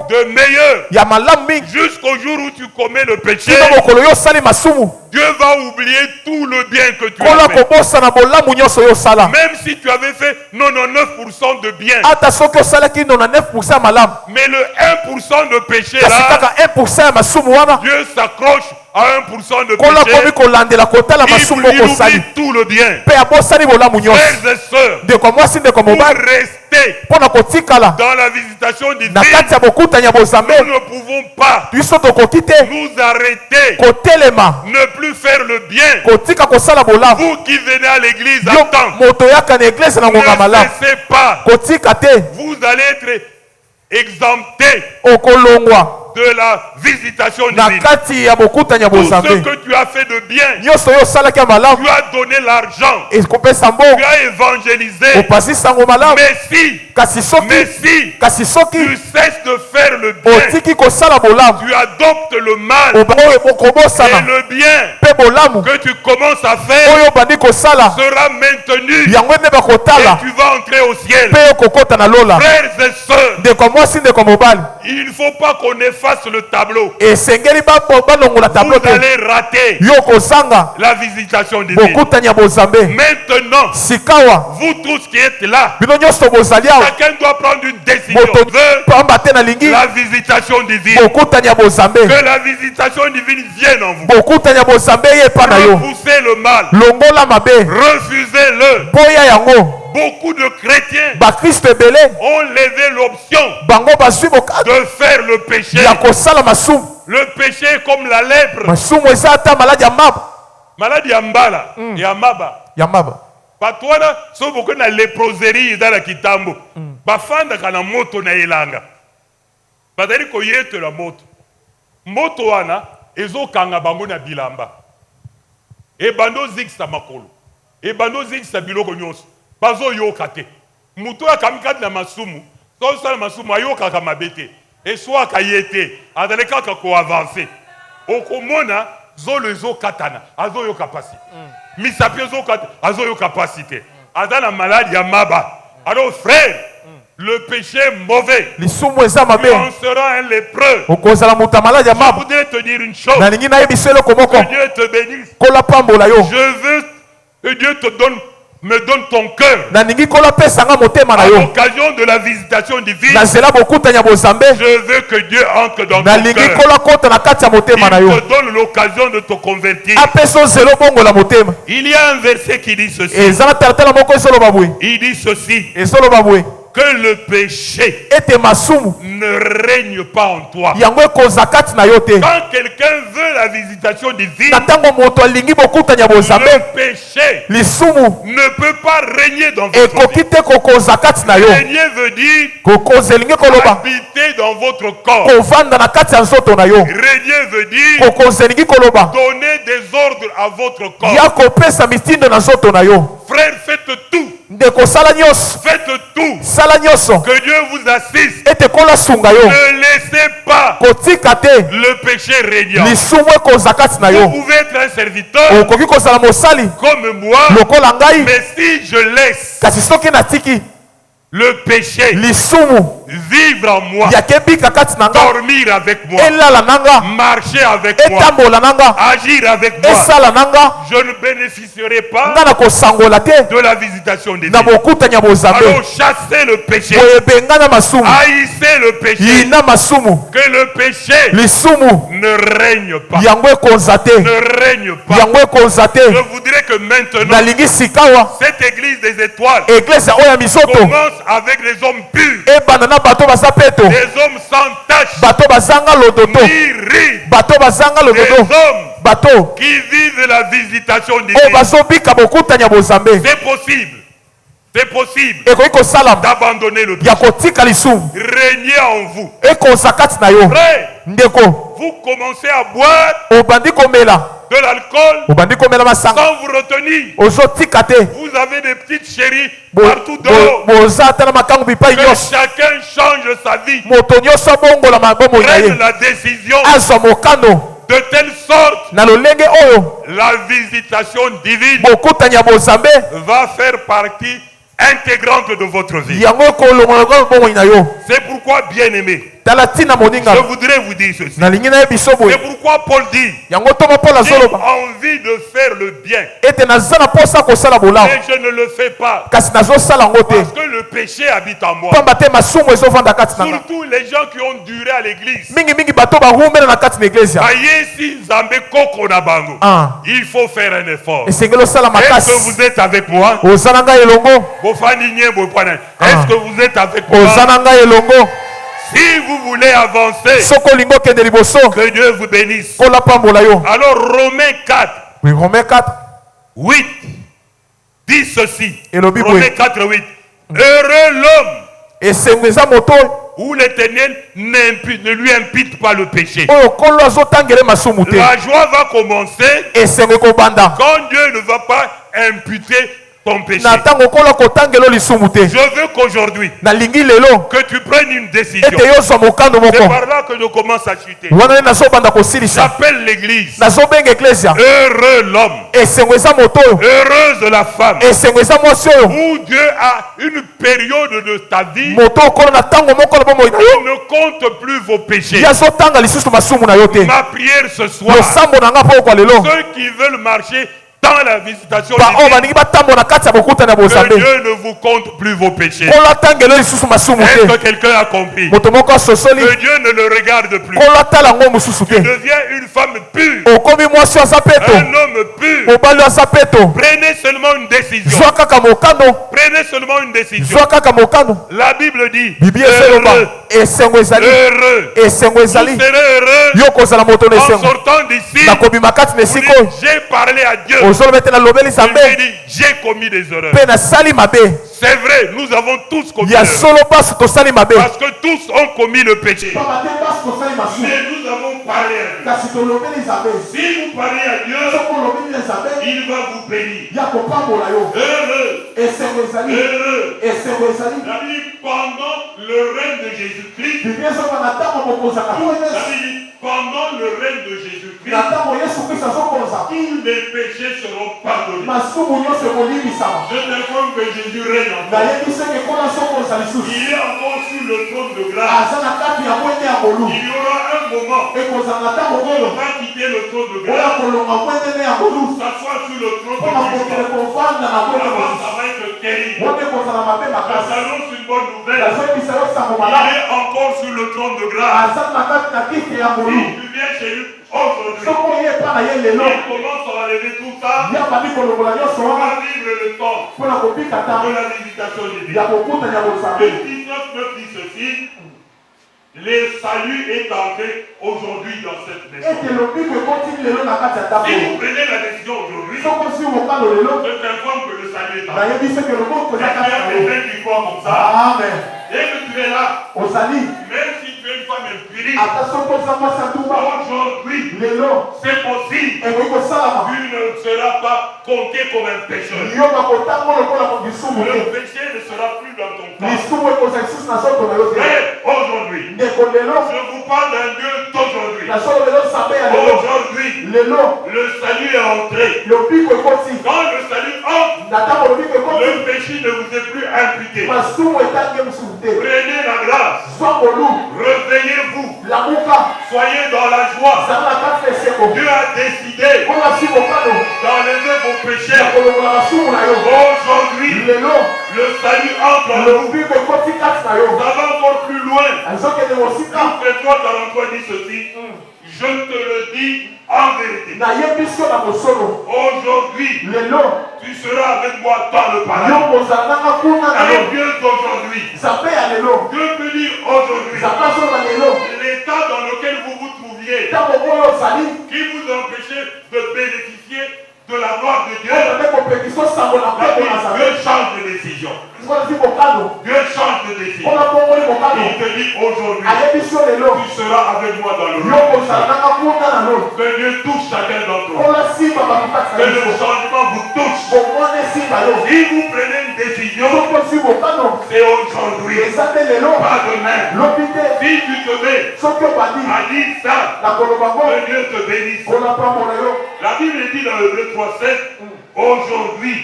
De meilleur. Jusqu'au jour où tu commets le péché. Dieu va oublier tout le bien que tu as fait. Même si tu avais fait 99% de bien. Mais le 1% de péché là, Dieu s'accroche à 1% de péché. Il oublie tout le bien. Frères et sœurs, pour rester dans la visitation divine, nous ne pouvons pas nous arrêter, ne plus faire le bien. Vous qui venez à l'église à temps, ne cessez pas. Vous allez être exemptés de la visitation divine. Tout ce que tu as fait de bien, tu as donné l'argent, tu as évangélisé. Mais si tu cesses de faire le bien, tu adoptes le mal, et le bien que tu commences à faire sera maintenu, et tu vas entrer au ciel. Frères et sœurs, il ne faut pas qu'on efface le tableau. Vous allez rater la visitation divine. Maintenant, vous tous qui êtes là, chacun doit prendre une décision. La visitation divine. Que la visitation divine vienne en vous. Repoussez le mal. Refusez-le. Beaucoup de chrétiens ont levé l'option de faire le péché. Le péché est comme la lèpre. Maladie ya mbala, ya maba. Patwana so boko na léproserie dans la kitambo. Bafanda kana moto na elanga. Badali ko yete la moto. Moto wana ezokanga bango na bilamba. E bando zikisa makolo. E bando zikisa biloko nyonso. Bazo yoka te. Muto akamikati na masumu. So sala masumu ayoka ka mabete. Et soit kayete. Adale kaka ko avancer. Okomona zolo zo katana. Azo yoka pasi. Misapio zo kat azo yoka pasite. Adana malade ya maba. Alors frère, le péché est mauvais. On sera un lépreux. Je voudrais te dire une chose. Que Dieu te bénisse. Je veux que Dieu me donne ton cœur. À l'occasion de la visitation divine, je veux que Dieu entre dans ton cœur. Il te donne l'occasion de te convertir. Il y a un verset qui dit ceci. Il dit ceci. Que le péché ne règne pas en toi. Quand quelqu'un veut la visitation divine, le péché ne peut pas régner dans votre vie. Régner veut dire habiter dans votre corps. Régner veut dire donner des ordres à votre corps. Frère, faites tout. Faites tout. Que Dieu vous assiste. Ne laissez pas le péché régner. Vous pouvez être un serviteur comme moi, mais si je laisse le péché vivre en moi, dormir avec moi, marcher avec moi, agir avec moi, je ne bénéficierai pas de la visitation divine. Alors chassez le péché, haïssez le péché, que le péché ne règne pas. Ne règne pas. Je voudrais que maintenant cette église des étoiles commence avec les hommes purs, des hommes sans tache, ni ride, des hommes qui vivent la visitation divine. C'est possible. C'est possible d'abandonner le péché. Régnez en vous. Frère, vous commencez à boire de l'alcool sans vous retenir. Vous avez des petites chéries partout dehors. Que chacun change sa vie. Prenne la décision de telle sorte la visitation divine va faire partie intégrante de votre vie. C'est pourquoi, bien-aimé, je voudrais vous dire ceci. C'est pourquoi Paul dit, j'ai envie de faire le bien, mais je ne le fais pas, parce que le péché habite en moi. Surtout les gens qui ont duré à l'église, il faut faire un effort. Est-ce que vous êtes avec moi? Est-ce que vous êtes avec moi? Si vous voulez avancer, que Dieu vous bénisse. Alors Romains 4, 8 dit ceci. Romains 4, 8. Heureux l'homme où l'Éternel ne lui impute pas le péché. La joie va commencer quand Dieu ne va pas imputer ton péché. Je veux qu'aujourd'hui que tu prennes une décision. C'est par là que je commence à chuter. J'appelle l'église. Heureux l'homme. Heureuse la femme. Où Dieu a une période de ta vie. Il ne compte plus vos péchés. Ma prière ce soir, ceux qui veulent marcher dans la visitation divine, que Dieu ne vous compte plus vos péchés. Est-ce que quelqu'un a compris? Que Dieu ne le regarde plus. Tu deviens une femme pure, un homme pur. Prenez seulement une décision. Prenez seulement une décision. La Bible dit heureux. Vous serez heureux en sortant d'ici. J'ai parlé à Dieu. J'ai commis des erreurs. C'est vrai, nous avons tous commis des erreurs. Parce que tous ont commis le péché. Mais nous avons parlé à Dieu. Si vous parlez à Dieu, il va vous bénir. Heureux. La Bible, pendant le règne de Jésus-Christ, pendant le règne de Jésus-Christ, tous les péchés seront pardonnés. Je t'informe que Jésus règne encore. Il est encore sur le trône de grâce. Il y aura un moment où on va quitter le trône de grâce pour s'asseoir sur le trône de Jésus. Ça va être terrible. Je t'annonce une bonne nouvelle. Il est encore sur le trône de grâce. Si tu viens chez lui aujourd'hui, il commence à enlever tout ça. On va vivre le temps de la visitation divine. Le 19 dit ceci. Le salut est entré aujourd'hui dans cette maison. Si vous prenez la décision aujourd'hui, je t'informe que le salut est entré. Il y a des gens qui croient comme ça. Et que tu es là, même si tu es une femme impudente, aujourd'hui, c'est possible. Tu ne seras pas compté comme un pécheur. Le péché ne sera plus dans ton corps. Mais aujourd'hui, je vous parle d'un Dieu d'aujourd'hui. Aujourd'hui, le salut est entré. Quand le salut entre, le péché ne vous est plus imputé. Prenez la grâce. Réveillez-vous. Soyez dans la joie. Dieu a décidé d'enlever vos péchés. Aujourd'hui, le salut entre en nous. Ça va encore plus loin. Luc 23 dit ceci. Je te le dis en vérité. Aujourd'hui, tu seras avec moi dans le paradis. Et Dieu d'aujourd'hui, Dieu peut dire aujourd'hui, l'état dans lequel vous vous trouviez, qui vous empêchait de bénéficier de la gloire de Dieu, Dieu change de décision. Dieu change de décision. Il te dit aujourd'hui, tu seras avec moi dans le royaume. Que Dieu touche chacun d'entre vous. Que le changement vous touche. Si vous prenez une décision, c'est aujourd'hui, pas demain. Si tu te mets à dire ça, que Dieu te bénisse. La Bible dit dans Hébreux 3:7, aujourd'hui,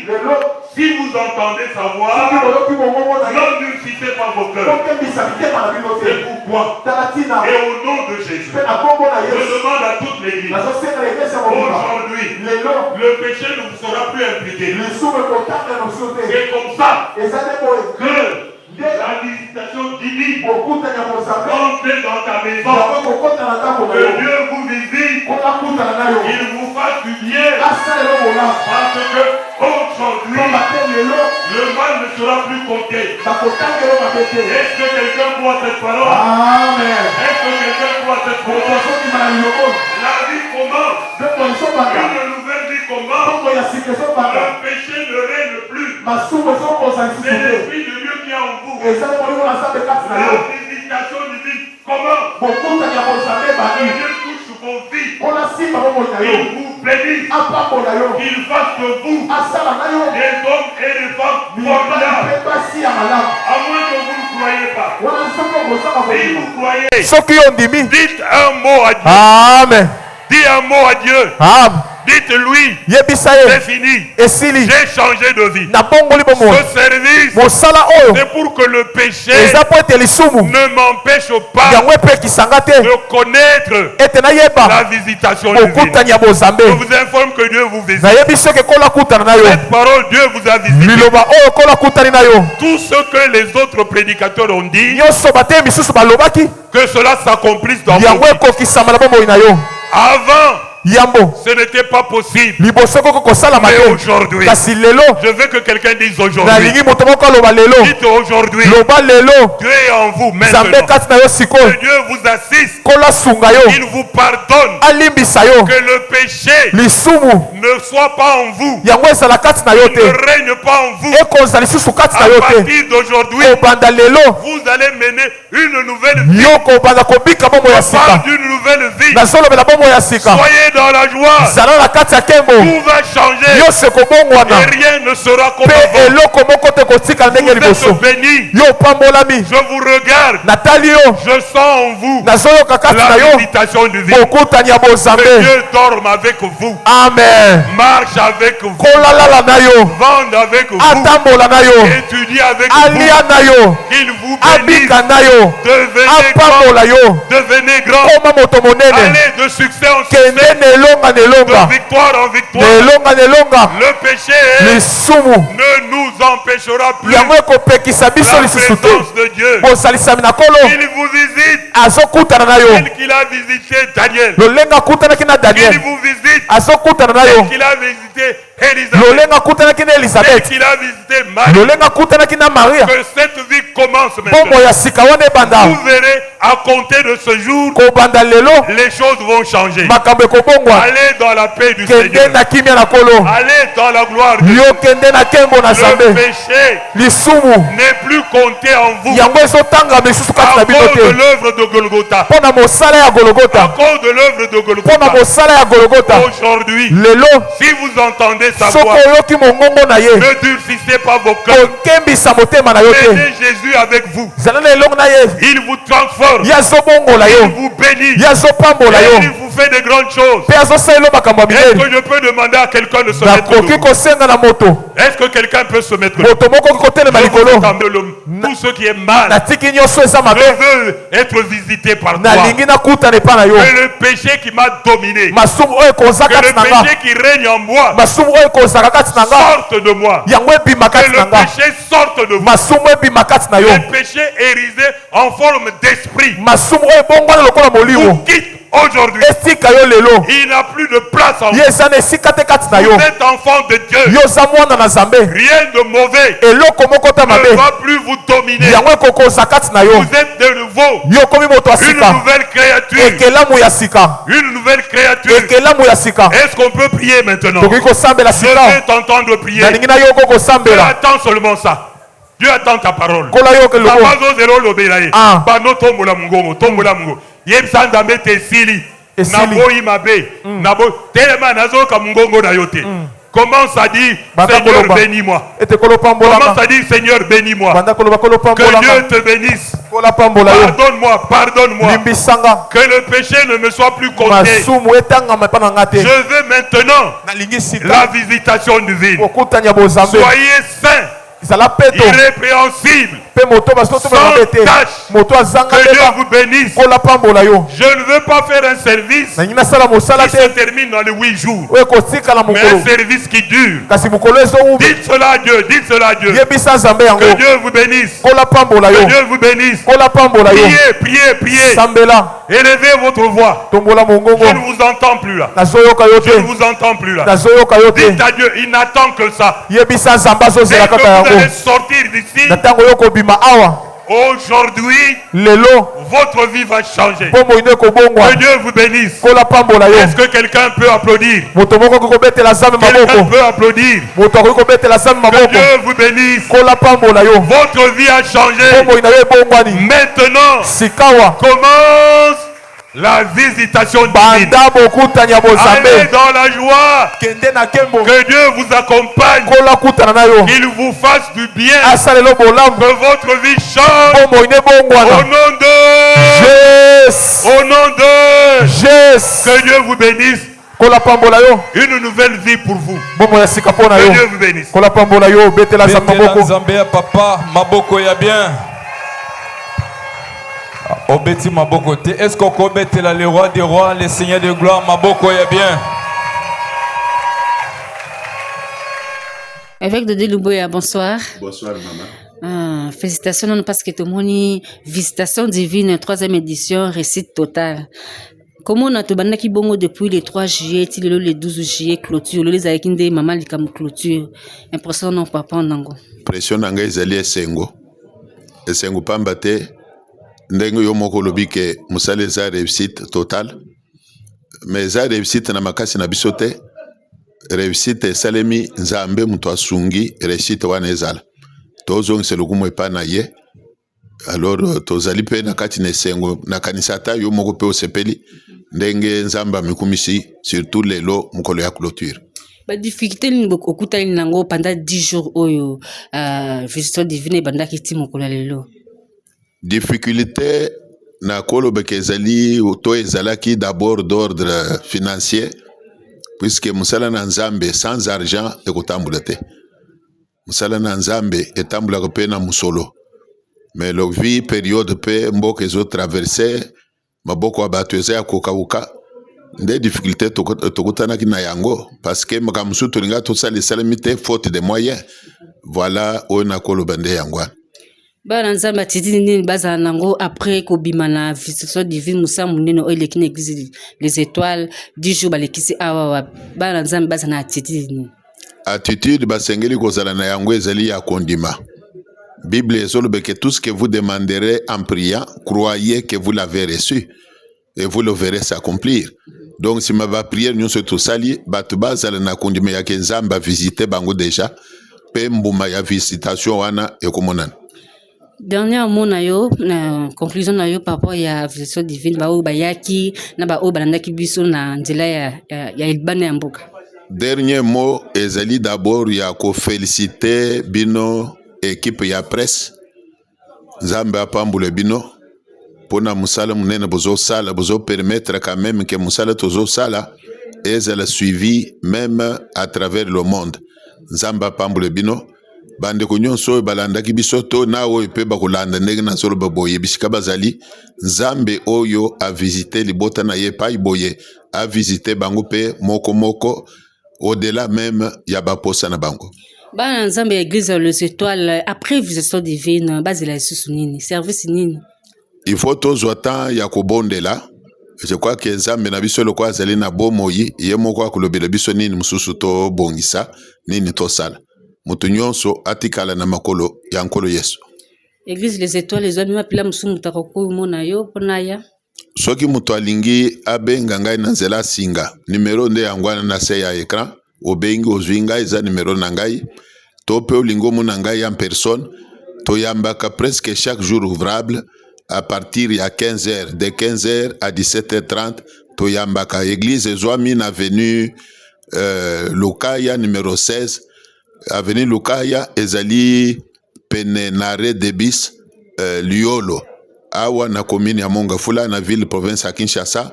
si vous entendez sa voix, n'endurcissez pas vos cœurs. C'est pourquoi, et au nom de Jésus, je demande à toute l'église, aujourd'hui, le péché ne vous sera plus impliqué. C'est comme ça que la visitation divine entre dans ta maison. Que Dieu vous visite, qu'il vous fasse du bien, parce que aujourd'hui le mal ne sera plus compté. Est-ce que quelqu'un voit cette parole? Amen. Est-ce que quelqu'un voit cette parole? La vie commence. Une nouvelle vie commence. Le péché ne règne plus. C'est l'Esprit de Dieu qui est en vous. La visitation divine commence. Dieu touche vos vies. Il vous bénisse. Il fasse de vous des hommes et des femmes formidables. À moins que vous ne croyez pas. Si vous croyez, dites un mot à Dieu. Amen. Dis un mot à Dieu. Amen. Dites-lui, c'est fini. J'ai changé de vie. Ce service, c'est pour que le péché ne m'empêche pas de connaître la visitation divine. Je vous informe que Dieu vous visite. Cette parole, Dieu vous a visité. Tout ce que les autres prédicateurs ont dit, que cela s'accomplisse dans vos vies. Avant, ce n'était pas possible. Mais aujourd'hui, je veux que quelqu'un dise aujourd'hui. Dites aujourd'hui. Dieu est en vous maintenant. Que Dieu vous assiste. Il vous pardonne. Que le péché ne soit pas en vous. Il ne règne pas en vous. À partir d'aujourd'hui, vous allez mener une nouvelle vie. On parle d'une nouvelle vie. Soyez dans la joie. Tout va changer. Et rien ne sera comme avant. Vous êtes bénis. Je vous regarde. Je sens en vous la visitation du vie. Que Dieu dorme avec vous. Amen. Marche avec vous. Vende avec vous. Étudie avec vous. Qu'il vous bénisse. Devenez grand. Devenez grand. Allez de succès en succès. De victoire en victoire. Le péché ne nous empêchera plus la présence de Dieu. Il vous visite tel qu'il a visité Daniel. Il vous visite tel qu'il a visité Élisabeth. Qu'il a visité Marie. Que cette vie commence maintenant. Vous verrez à compter de ce jour, les choses vont changer. Allez dans la paix du Seigneur. Allez dans la gloire de Dieu. Le péché n'est plus compté en vous. À cause de l'œuvre de Golgotha. À cause de l'œuvre de Golgotha. Aujourd'hui, si vous entendez sa voix, ne durcissez pas vos cœurs. Mettez Jésus avec vous. Il vous transforme. Il vous bénit. Il vous fait de grandes choses. Est-ce que je peux demander à quelqu'un de se mettre debout? Est-ce que quelqu'un peut se mettre debout? Tout ce qui est mal, je veux être visité par toi. Que le péché qui m'a dominé, que le péché qui règne en moi, sorte de moi. Que le péché sorte de moi. Le péché hérisé en forme d'esprit vous quitte aujourd'hui. Il n'a plus de place en vous. Vous êtes enfant de Dieu. Rien de mauvais ne va plus vous dominer. Vous êtes de nouveau une nouvelle créature. Une nouvelle créature. Est-ce qu'on peut prier maintenant? Je vais t'entendre prier. Attends seulement ça. Dieu attend ta parole. Commence à dire Seigneur bénis-moi. Commence à dire Seigneur bénis-moi. Que Dieu te bénisse. Pardonne-moi, pardonne-moi. Que le péché ne me soit plus compté. Je veux maintenant la visitation divine. Soyez saints, irrépréhensibles, sans tâche. Que Dieu vous bénisse. Je ne veux pas faire un service qui se termine dans les 8 jours, mais un service qui dure. Dites cela à Dieu, dites cela à Dieu. Que Dieu vous bénisse. Que Dieu vous bénisse. Priez, priez, priez. Élevez votre voix. Je ne vous entends plus là. Je ne vous entends plus là. Dites à Dieu, il n'attend que ça. Dès que vous allez sortir d'ici, aujourd'hui, votre vie va changer. Que Dieu vous bénisse. Est-ce que quelqu'un peut applaudir? Quelqu'un peut applaudir? Que Dieu vous bénisse. Votre vie a changé. Maintenant, commence la visitation divine. Allez dans la joie. Que Dieu vous accompagne. Qu'il vous fasse du bien. Que votre vie change. Au nom de Jésus. Au nom de Jésus. Que Dieu vous bénisse. Une nouvelle vie pour vous. Que Dieu vous bénisse. Papa, maboko ya bien. Obeti maboko te. Est-ce qu'on commet le roi des rois, le seigneur de gloire, maboko ya bien? Évêque de Deluboya, bonsoir. Bonsoir, maman. Félicitations parce que tout le monde visitation divine 3e édition réussite totale. Comment on a tout qui bongo depuis le 3 juillet, le 12 juillet clôture, les aïkinde maman likam clôture. Impression non papa nango. Pression nanga ezali esengo. Esengo pambate ndengo yo moko lobi ke musale za réussite totale. Mais za réussite na makasi na bisote. Réussite salemi nzambe mutu asungi réussite wana ezala. Tozo nselukumu epana ye. Alors tozali pe na kati na esengo na kanisata yo moko pe osepeli ndenge nzamba mikumisi surtout lelo mukolo ya clôture. Ba difficulté ni okuta ni nango pendant 10 jours oyo visitation divine banda kiti mukolo lelo. Difficulté na kolo bekezali to ezalaki d'abord d'ordre financier puisque musala na nzambe sans argent ekotambula te. Musala na nzambe etambula pe na musolo. Mais le vie période pe mboka ezo traverser maboko abatueze ya kokauka des difficultés tokutana ki na yango parce que makamusu tolinga to sali salamité faute de moyens. Voilà ona kolo bande yango. Ba nzamba titi ni baza nango après ko bimana visitation divine musa munene o lekine église les étoiles 10 jours balekisi awa ba nzamba baza na titi ni. Attitude basengeli kozala na yango ezali ya kondima. Bible ezolobe que tout ce que vous demanderez en priant, croyez que vous l'avez reçu et vous le verrez s'accomplir. Donc si ma va prier nous se tout sali batuba zala na kondima ya kenzamba visiter bango déjà pe mbuma ya visitation wana ekomonana. Dernier mot na yo na conclusion na yo par rapport ya visitation divine ba o bayaki na ba o balandaki biso na nzela ya ilbana ya mboka. Dernier mot ezali d'abord ya ko féliciter bino équipe ya presse nzambe apambule bino pona musala munene bozo sala bozo permettre quand même que musala tozo sala ezala suivi même à travers le monde. Nzambe apambule bino bande ko nyonso balandaki biso to na oyo pe bakolanda ndenge na solo baboye bisika bazali nzambe oyo a visiter libota na ye pa iboye a visiter bango pe moko moko au-delà même ya baposa na bango. Ba nzambe église les étoiles après visitation divine bazela isusu nini service nini. Il faut tozwa temps ya kobondela. Je crois que nzambe na biso lokwa azali na bomoyi ye moko akolobela biso nini mususu to bongisa nini to sala. Mutu nyonso atikala na makolo ya nkolo Yesu. Église les étoiles les hommes mapila musu mutako mona yo pona ya. Soki mutu alingi abenga ngai na nzela singa numero nde yangwana na se ya écran obengi ozwinga eza numero na ngai to pe olingo mona ngai en personne toyambaka presque chaque jour ouvrable à partir de 15h, de 15h à 17h30 toyambaka église Zwami avenue Lukaya numéro 16 avenue Lukaya ezali penenare debis Liolo awa na commune ya Mongafula na ville province ya Kinshasa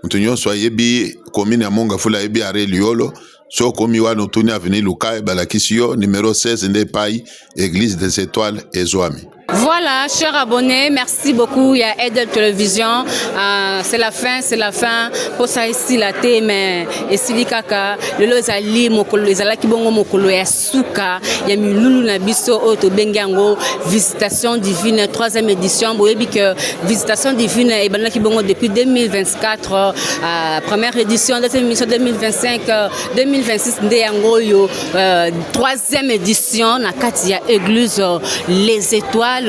mutu nyonso ayebi commune ya Mongafula yebi are Liolo so komi wana utuni avenue Lukaya balakisi yo numéro 16 nde pai église des étoiles Zwami. Voilà, chers abonnés, merci beaucoup. Il y a Edel Télévision. C'est la fin. Pour ça ici, la thème et Silikaka, le lozali mokolo, les alaki bongo mokolo ya suka, ya milulu na biso oto bengango visitation divine 3e édition. Boyebi que visitation divine et banaki bongo depuis 2024, première édition, deuxième édition 2025, 2026 ndeyango yo 3e édition na kati ya église les étoiles.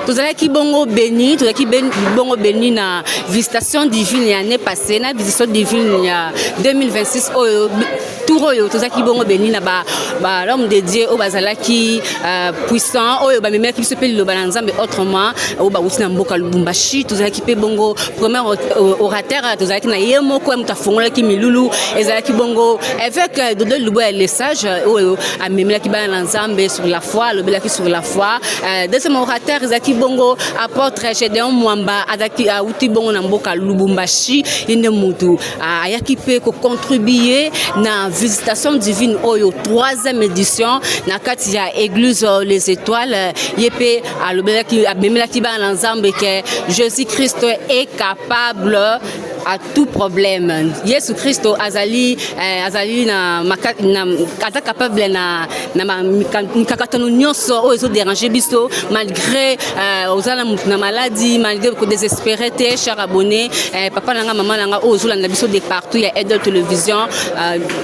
Tous les qui bongo béni, tous les qui bongo béni na visitation divine l'année passée, na visitation divine il y a 2026 tout royo, tous les qui bongo béni na ba l'homme de Dieu au bazala qui puissant, ba même qui se pèle le balanzambe autrement, au ba aussi na mboka Lubumbashi, tous les qui pe bongo premier orateur, tous les qui na yemo ko mutafongola qui milulu, ezala qui bongo avec de lubo les sages, a même qui balanzambe sur la foi, le bela qui sur la foi, deuxième orateur Zaki Bongo apôtre Gédéon Mwamba Azaki Auti Bongo na mboka Lubumbashi ine mutu ayaki pe ko contribuer na visitation divine oyo 3e édition na kati ya église les étoiles yepe alobelaki abemelaki ba na nzambe ke Jésus Christ est capable à tout problème. Jésus Christ azali na kaza capable na mikakatano nyonso oyo zo déranger biso malgré na maladie, malgré que désespéré, chers abonnés, papa nanga maman nanga ozula na biso de partout, il y a Edel Télévision.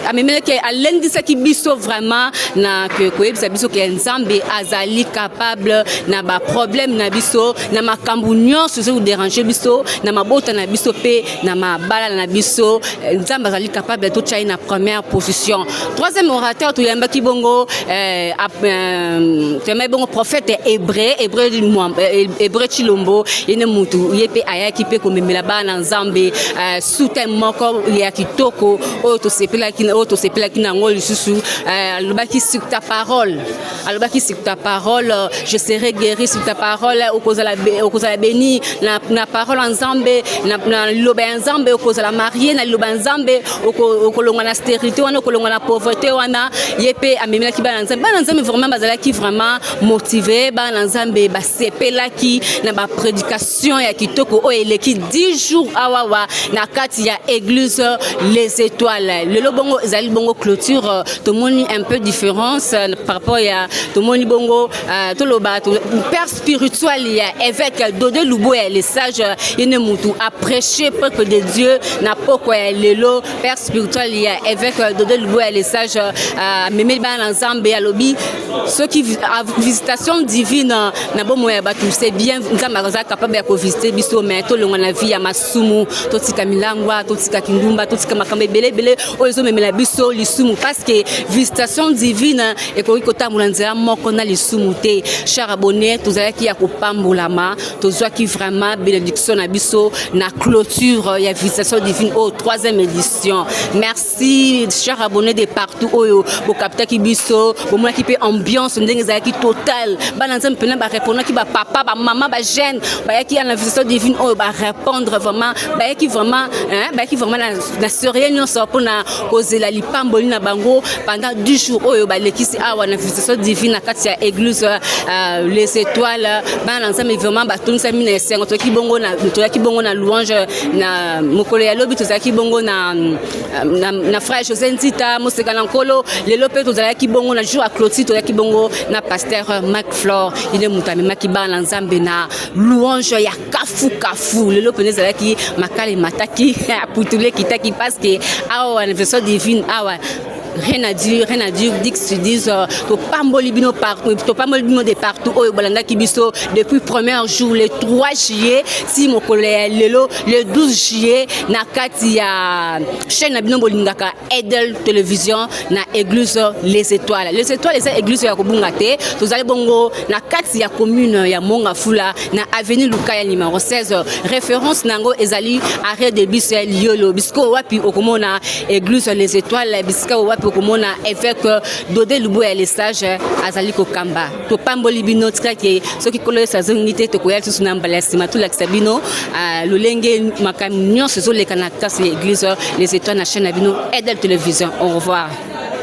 Amemele ke alendi sa ki biso vraiment na que biso ke nzambe azali capable na ba problème na biso, na makambu nyonso zo déranger biso, na mabota na biso pe na mabala na biso, nzambe azali capable to chai na première position. 3e orateur to yamba ki bongo bongo prophète Hébreu Chilombo ine mutu yepe ayaki pe komemela bana nzambe soutien moko ya kitoko oto sepela kina ngoli susu alobaki sur ta parole je serai guéri sur ta parole okozala béni na parole nzambe na loba nzambe okozala marié na loba nzambe okolonga na stérilité wana okolonga na pauvreté wana yepe amemela ki bana nzambe vraiment bazalaki vraiment motivé bana nzambe basepelaki na ba prédication ya kitoko o eleki 10 jours awawa na kati ya église les étoiles lelo bongo ezali bongo clôture to moni un peu différence par rapport ya to moni bongo to loba to père spirituel ya évêque Dodé Lubo ya les sages ine mutu a prêché peuple de Dieu na poko ya lelo père spirituel ya évêque Dodé Lubo ya les sages memeli bana nzambe ya lobi ceux qui visitation divine na bomo ya batu c'est bien nzambe aza capable ya ko visiter biso mais to longa na vie ya masumu to tika milangwa to tika kindumba to tika makambe belebele oyo memela biso lisumu parce que visitation divine et ko ikotamula nzela moko na lisumu te cher abonné tozalaki ya kopambolama tozwaki vraiment bénédiction na biso na clôture ya visitation divine au 3e édition. Merci cher abonné de partout oyo bo kaptaki biso bo mona ki pe ambiance ndenge ezalaki total bana nzambe pena ba répondre ki ba papa ba maman ba jeune ba yaki na visitation divine oyo ba répondre vraiment ba yaki vraiment na sérieux nyonso pona kozela lipamboli na bango pendant 10 jours oyo ba lekisi awa na visitation divine na kati ya église les étoiles bana nzambe vraiment ba tonisa mina esengo to ki bongo na louange na mokolo ya lobi to zaki bongo na frère José Ntita moseka na nkolo lelo pe to zaki bongo na jour à clôture to zaki bongo na pasteur Macflor il est mutami makiba na nzambe na louange ya kafu lelo pe zaki makale mataki putule kitaki parce que awa na version divine awa rien à dire, dit que se disent to pamboli bino partout, to pamboli bino de partout au balanda kibiso depuis premier jour le 3 juillet si mon collègue lelo le 12 juillet na kati ya chaîne na bino bolingaka Edel télévision na église les étoiles les églises ya kobunga te tozali bongo na kati ya commune ya Mongafula na avenue Lukaya numéro 16 référence nango ezali arrêt de bus liolo bisko wapi okomona église les étoiles bisko wapi okomona évêque Dodé Lubu ya les sages azali ko kamba to pamboli bino tikaki soki kolo sa zongité to koyal susu na mbala sima tout l'axe bino lolenge makam nyonso zo lekana kasi église les étoiles na chaîne bino Edel télévision. Au revoir.